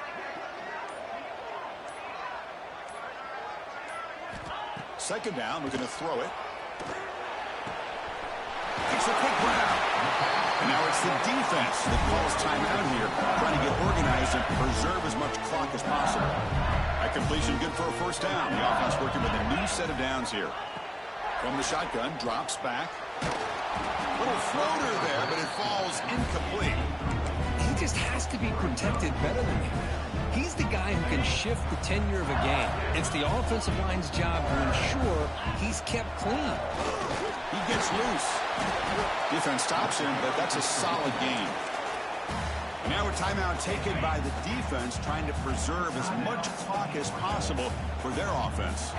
Speaker 1: Second down, we're going to throw it. Takes a quick route. And now it's the defense that calls timeout here, trying to get organized and preserve as much clock as possible. That completion good for a first down. The offense working with a new set of downs here. From the shotgun, drops back. Little floater there, but it falls incomplete.
Speaker 2: He just has to be protected better than that. He's the guy who can shift the tenure of a game. It's the offensive line's job to ensure he's kept clean.
Speaker 1: He gets loose. Defense stops him, but that's a solid gain. And now a timeout taken by the defense, trying to preserve as much clock as possible for their offense.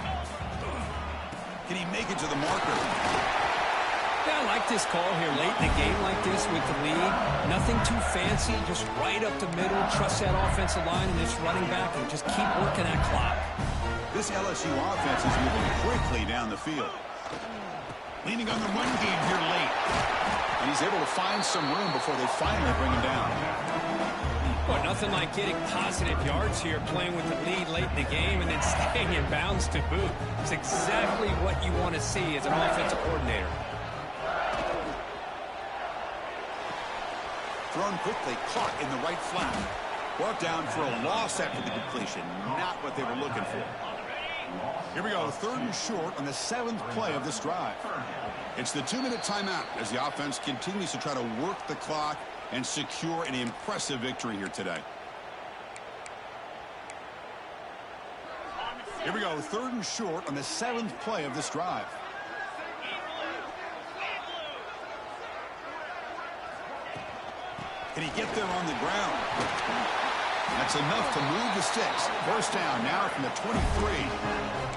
Speaker 1: Can he make it to the marker?
Speaker 2: Yeah, I like this call here late in a game like this with the lead. Nothing too fancy, just right up the middle. Trust that offensive line and it's running back and just keep working that clock.
Speaker 1: This LSU offense is moving quickly down the field. Leaning on the run game here late. And he's able to find some room before they finally bring him down.
Speaker 2: Well, nothing like getting positive yards here, playing with the lead late in the game and then staying in bounds to boot. It's exactly what you want to see as an offensive coordinator.
Speaker 1: Thrown quickly, caught in the right flat. Brought down for a loss after the completion. Not what they were looking for. Here we go, 3rd and short on the 7th play of this drive. It's the 2-minute timeout as the offense continues to try to work the clock and secure an impressive victory here today. Here we go, 3rd and short on the 7th play of this drive. Can he get there on the ground? That's enough to move the sticks. First down now from the 23.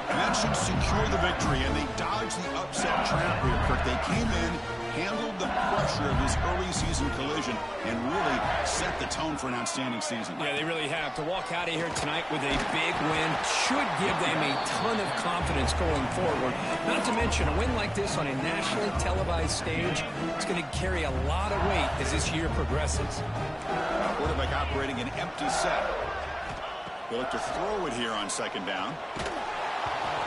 Speaker 1: And that should secure the victory, and they dodged the upset trap here, Kirk. They came in, handled the pressure of this early season collision, and really set the tone for an outstanding season.
Speaker 2: Yeah, they really have. To walk out of here tonight with a big win should give them a ton of confidence going forward. Not to mention, a win like this on a nationally televised stage, it's going to carry a lot of weight as this year progresses.
Speaker 1: Quarterback operating an empty set. They'll look to throw it here on second down.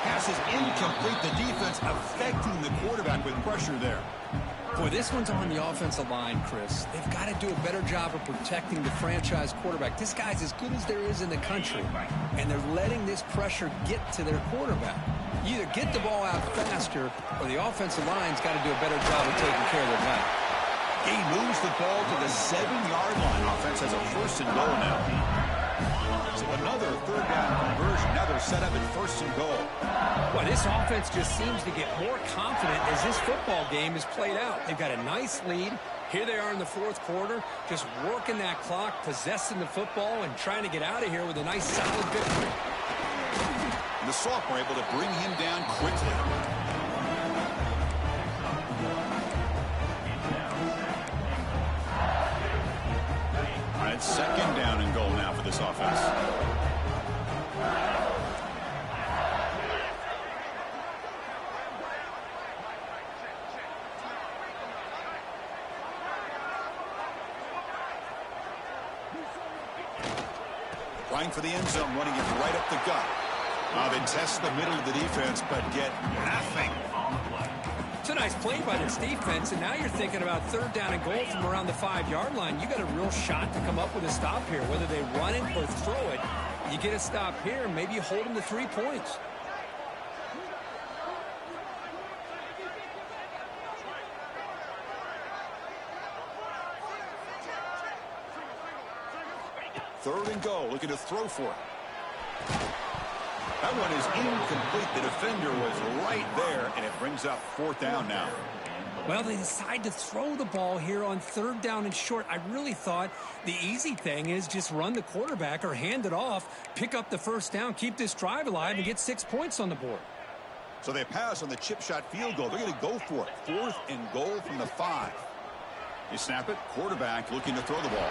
Speaker 1: Pass is incomplete. The defense affecting the quarterback with pressure there.
Speaker 2: Boy, this one's on the offensive line, Chris. They've got to do a better job of protecting the franchise quarterback. This guy's as good as there is in the country, and they're letting this pressure get to their quarterback. You either get the ball out faster, or the offensive line's got to do a better job of taking care of their guy.
Speaker 1: He moves the ball to the 7-yard line. Offense has a 1st and goal now. So another 3rd down conversion. Now they're set up at 1st and goal.
Speaker 2: Well, this offense just seems to get more confident as this football game is played out. They've got a nice lead. Here they are in the 4th quarter, just working that clock, possessing the football, and trying to get out of here with a nice, solid victory.
Speaker 1: And the sophomore able to bring him down quickly. All right, 2nd down and goal now for this offense. Trying for the end zone, running it right up the gut. They test the middle of the defense, but get nothing.
Speaker 2: It's a nice play by this defense, and now you're thinking about 3rd down and goal from around the 5-yard line. You got a real shot to come up with a stop here, whether they run it or throw it. You get a stop here, maybe you hold them to 3 points.
Speaker 1: Third and goal, looking to throw for it. That one is incomplete. The defender was right there, and it brings up 4th down now.
Speaker 2: Well, they decide to throw the ball here on 3rd down and short. I really thought the easy thing is just run the quarterback or hand it off, pick up the 1st down, keep this drive alive, and get 6 points on the board.
Speaker 1: So they pass on the chip shot field goal. They're going to go for it. 4th and goal from the 5. They snap it. Quarterback looking to throw the ball.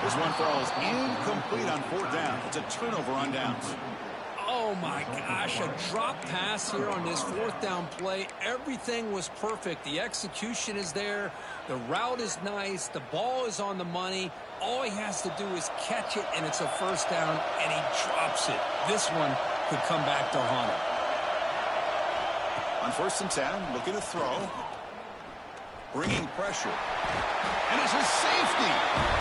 Speaker 1: This one falls incomplete on 4th down. It's a turnover on downs.
Speaker 2: Oh, my gosh, a drop pass here on this 4th down play. Everything was perfect. The execution is there. The route is nice. The ball is on the money. All he has to do is catch it, and it's a 1st down, and he drops it. This one could come back to haunt him.
Speaker 1: On 1st and 10, looking to throw. Bringing pressure. And it's a safety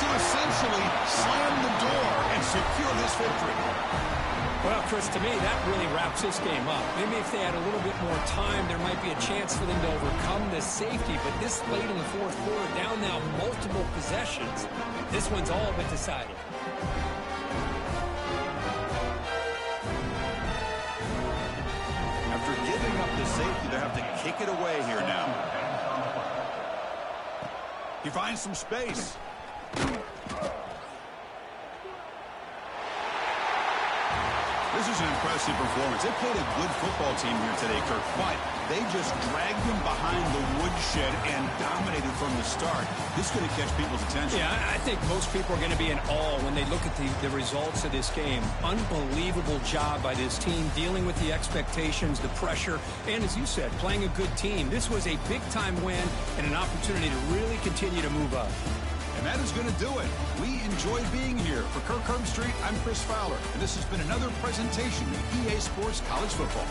Speaker 1: to essentially slam the door and secure this victory.
Speaker 5: Well, Chris, to me, that really wraps this game up. Maybe if they had a little bit more time, there might be a chance for them to overcome this safety. But this late in the fourth quarter, down now multiple possessions, this one's all but decided.
Speaker 1: After giving up the safety, they have to kick it away here now. He finds some space. This is an impressive performance. They played a good football team here today, Kirk, but they just dragged them behind the woodshed and dominated from the start. This is going to catch people's attention.
Speaker 5: Yeah, I think most people are going to be in awe when they look at the results of this game. Unbelievable job by this team dealing with the expectations, the pressure, and as you said, playing a good team. This was a big-time win and an opportunity to really continue to move up.
Speaker 1: And that is going to do it. We enjoyed being here. For Kirk Herbstreit, I'm Chris Fowler, and this has been another presentation of EA Sports College Football.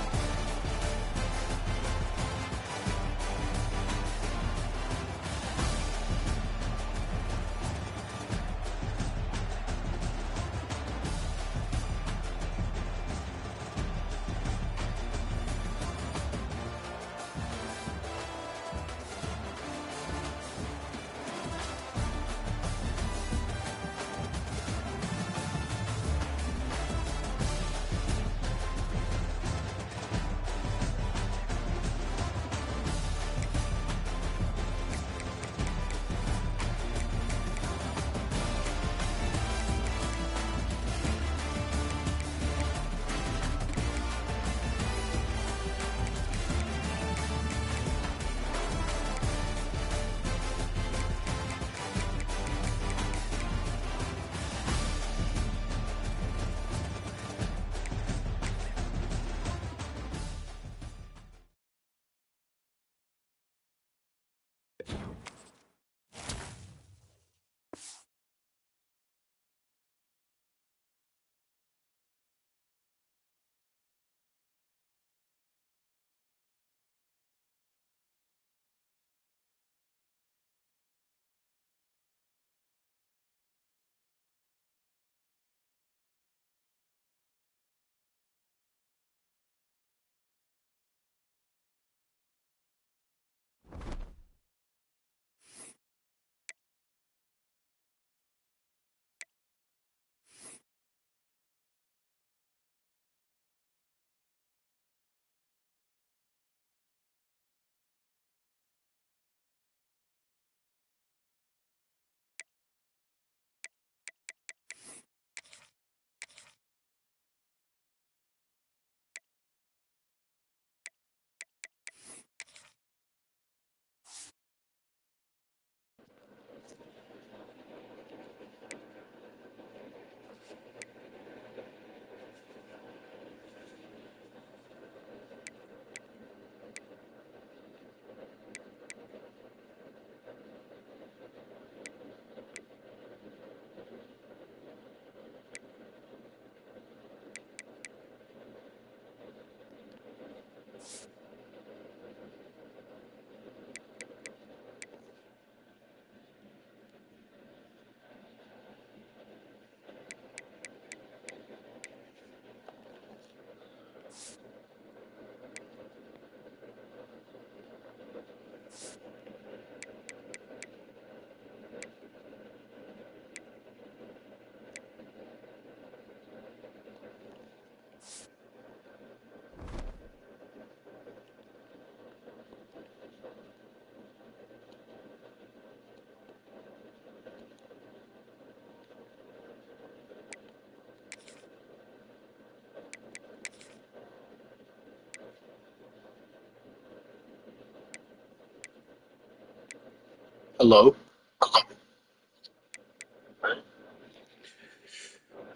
Speaker 6: Hello.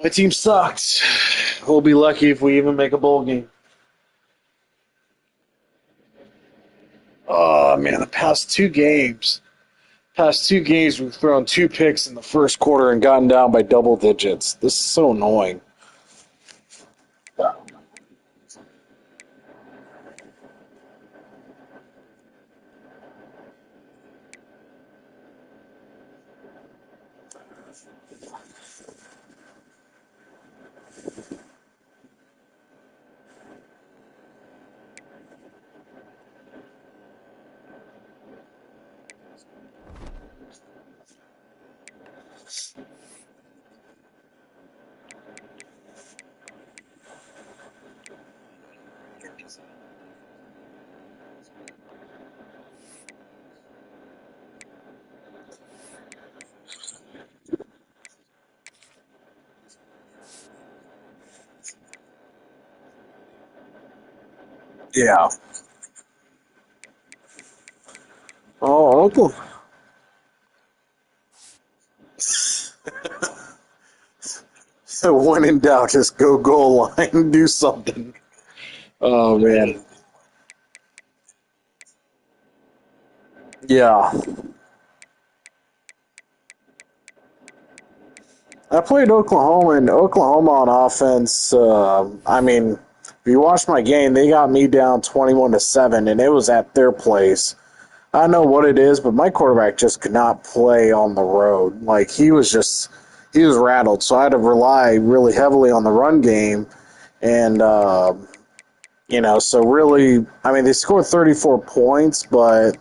Speaker 6: My team sucks. We'll be lucky if we even make a bowl game. Oh man, the past two games we've thrown 2 picks in the first quarter and gotten down by double digits. This is so annoying. Yeah. Oh, Oklahoma. So when in doubt, just go goal line and do something. Oh man. Yeah. I played Oklahoma, and Oklahoma on offense. I mean, if you watch my game, they got me down 21-7, and it was at their place. I don't know what it is, but my quarterback just could not play on the road. Like he was rattled. So I had to rely really heavily on the run game, and so really, I mean, they scored 34 points, but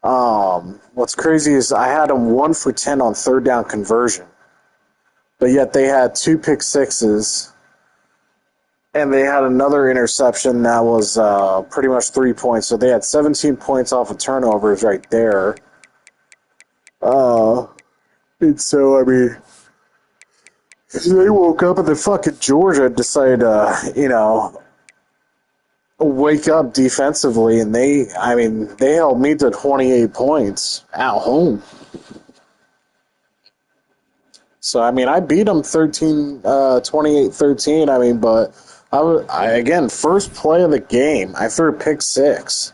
Speaker 6: what's crazy is I had them 1 for 10 on third down conversion, but yet they had two pick sixes, and they had another interception that was pretty much 3 points. So they had 17 points off of turnovers right there. Uh, and so, I mean, they woke up and then fucking Georgia decided to, wake up defensively, and they held me to 28 points at home. So, I mean, I beat them 28-13. I mean, but again, first play of the game, I threw a pick six.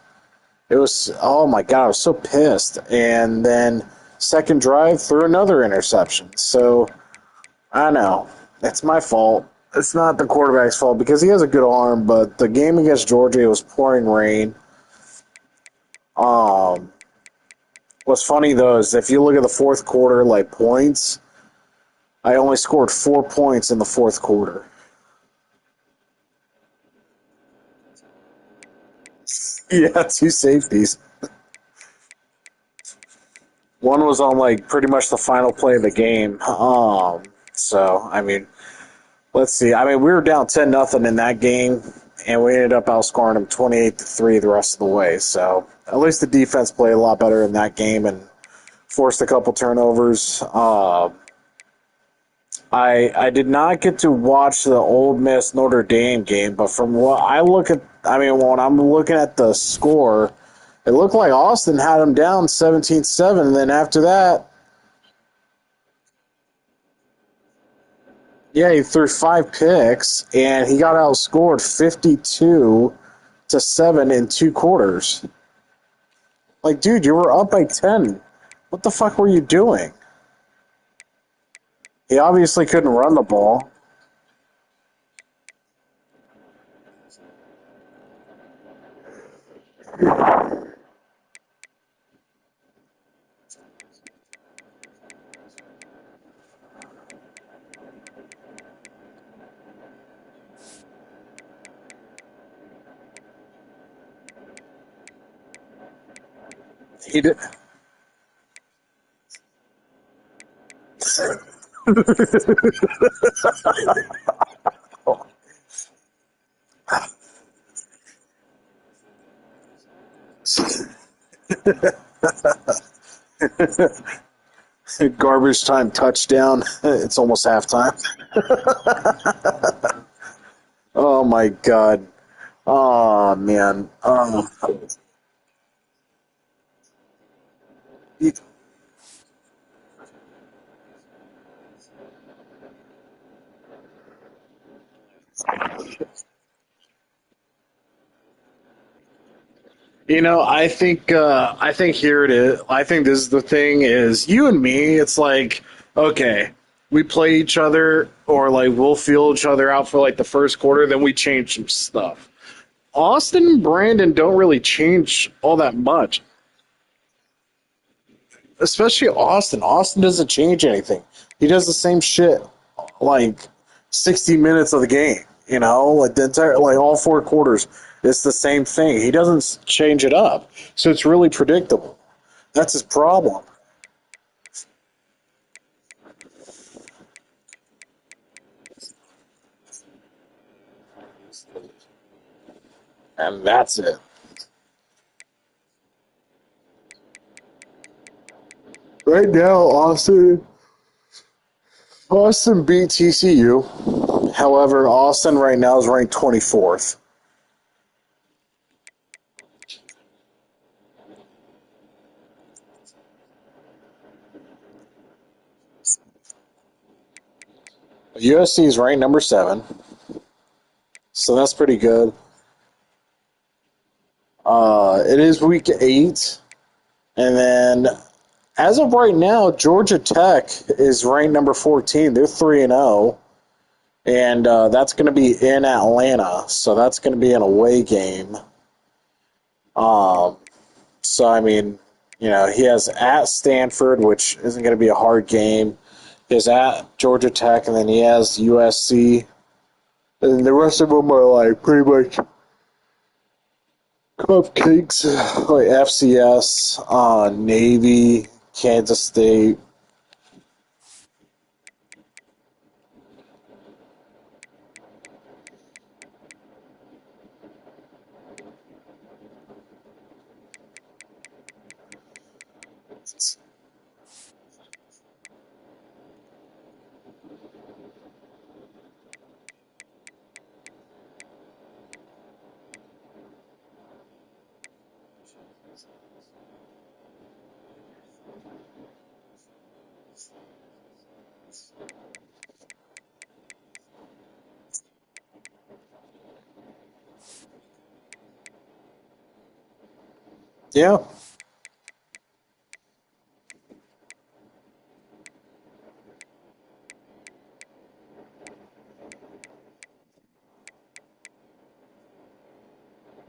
Speaker 6: It was, oh my God, I was so pissed. And then second drive, threw another interception. So, I don't know. It's my fault. It's not the quarterback's fault because he has a good arm, but the game against Georgia, it was pouring rain. Um, what's funny, though, is if you look at the fourth quarter, like points, I only scored 4 points in the fourth quarter. Yeah, two safeties. One was on, like, pretty much the final play of the game. So, I mean, let's see. I mean, we were down 10-0 in that game, and we ended up outscoring them 28-3 the rest of the way. So, at least the defense played a lot better in that game and forced a couple turnovers. I did not get to watch the Ole Miss Notre Dame game, but from what I look at, I mean, when I'm looking at the score, it looked like Austin had them down 17-7, and then after that, yeah, he threw five picks, and he got outscored 52-7 in two quarters. Like, dude, you were up by 10. What the fuck were you doing? He obviously couldn't run the ball. He did. Garbage time touchdown. It's almost halftime. Oh my god. Oh man. You, I think here it is. I think this is the thing is you and me. It's like okay, we play each other or like we'll feel each other out for like the first quarter, then we change some stuff. Austin and Brandon don't really change all that much. especially Austin. Austin doesn't change anything. He does the same shit like 60 minutes of the game. You know, like the entire like all four quarters. It's the same thing. He doesn't change it up, so it's really predictable. That's his problem, and that's it. Right now, Austin beat TCU. However, Austin right now is ranked 24th. USC is ranked number 7, so that's pretty good. It is week 8, and then as of right now, Georgia Tech is ranked number 14. They're 3-0, and that's going to be in Atlanta, so that's going to be an away game. Um, so I mean, you know, he has at Stanford, which isn't going to be a hard game. He has at Georgia Tech, and then he has USC. And the rest of them are like pretty much cupcakes, like FCS, Navy, Kansas State. Yeah,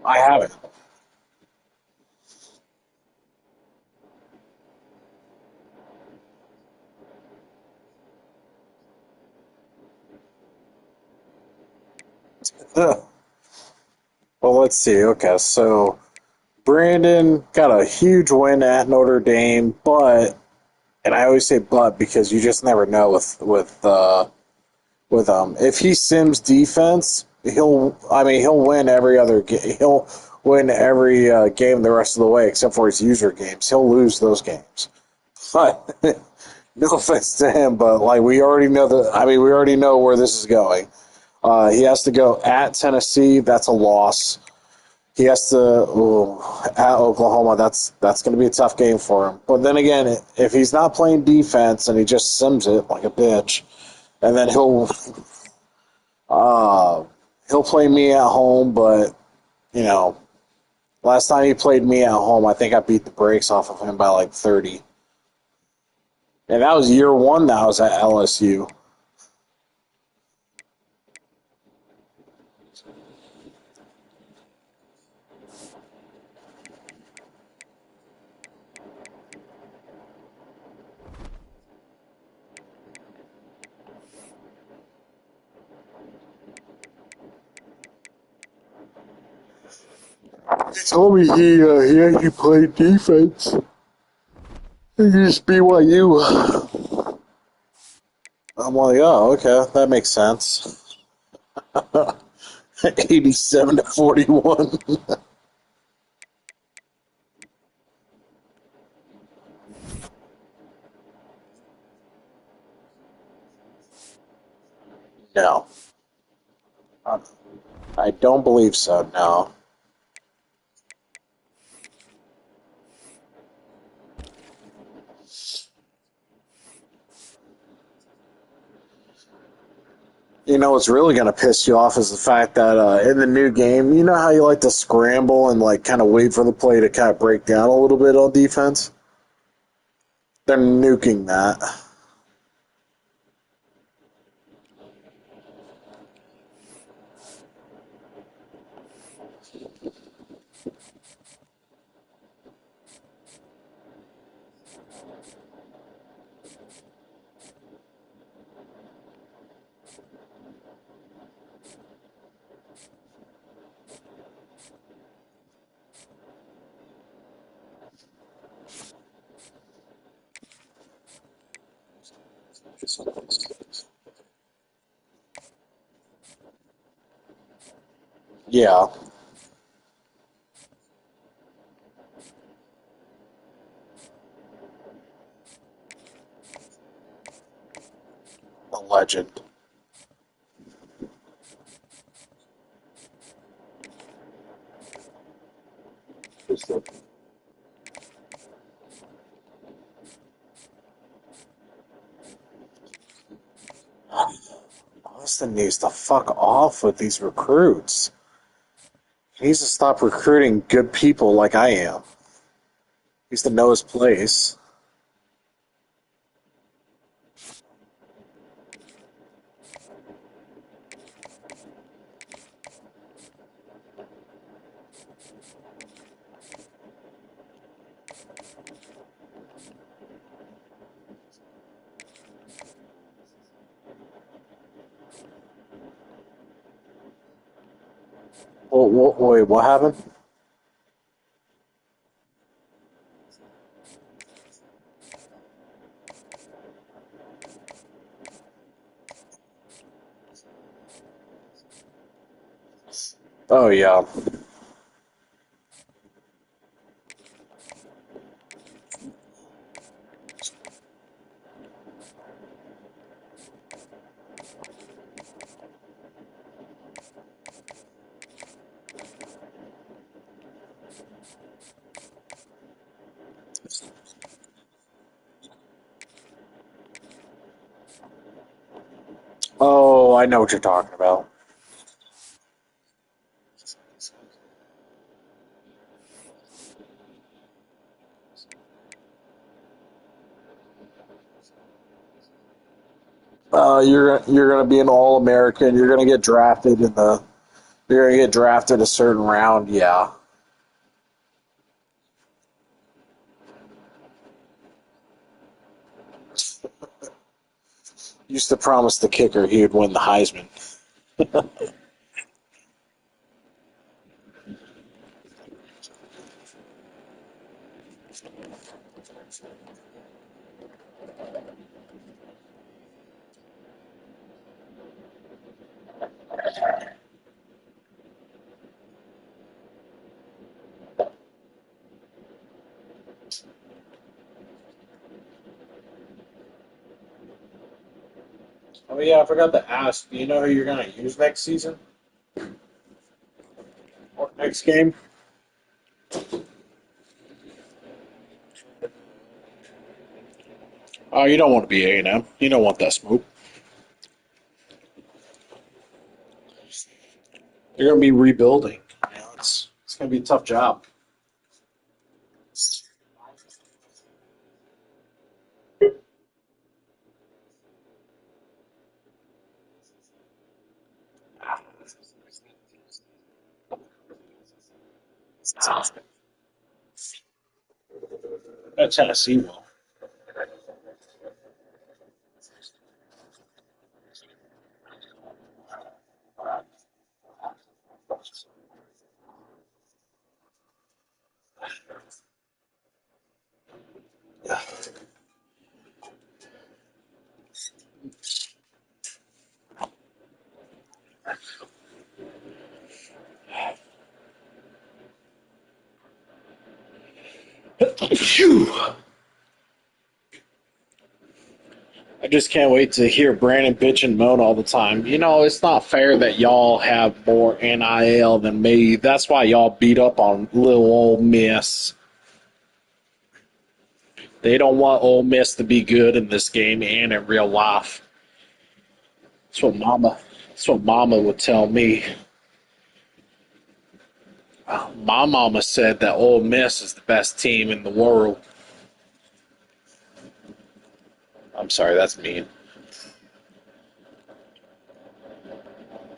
Speaker 6: I haven't. Well, let's see. Okay, so Brandon got a huge win at Notre Dame, but and I always say but because you just never know with if he sims defense, he'll win every other he'll win every game the rest of the way except for his user games. He'll lose those games. But no offense to him, but like we already know we already know where this is going. He has to go at Tennessee. That's a loss. He has to at Oklahoma. That's going to be a tough game for him. But then again, if he's not playing defense and he just sims it like a bitch, and then he'll play me at home. But you know, last time he played me at home, I think I beat the brakes off of him by like 30. And that was year one. That was at LSU. He told me he actually played defense against BYU. I'm like, oh, okay, that makes sense. 87-41. No, I don't believe so. No. You know what's really going to piss you off is the fact that in the new game, you know how you like to scramble and like kind of wait for the play to kind of break down a little bit on defense? They're nuking that. Yeah, a legend. Austin needs to fuck off with these recruits. He needs to stop recruiting good people like I am. He needs to know his place. Wait, what happened? Oh, yeah. Oh, I know what you're talking about. You're gonna be an All American. You're gonna get drafted in the. You're gonna get drafted a certain round. Yeah. Used to promise the kicker he would win the Heisman. Oh yeah, I forgot to ask. Do you know who you're gonna use next season or next game? Oh, you don't want to be A&M. You don't want that smoke. You're gonna be rebuilding. You know, it's gonna be a tough job. Tennessee will. Phew. I just can't wait to hear Brandon bitch and moan all the time. You know, it's not fair that y'all have more NIL than me. That's why y'all beat up on little old Miss. They don't want Ole Miss to be good in this game and in real life. That's what Mama. That's what Mama would tell me. My mama said that Ole Miss is the best team in the world. I'm sorry, that's mean.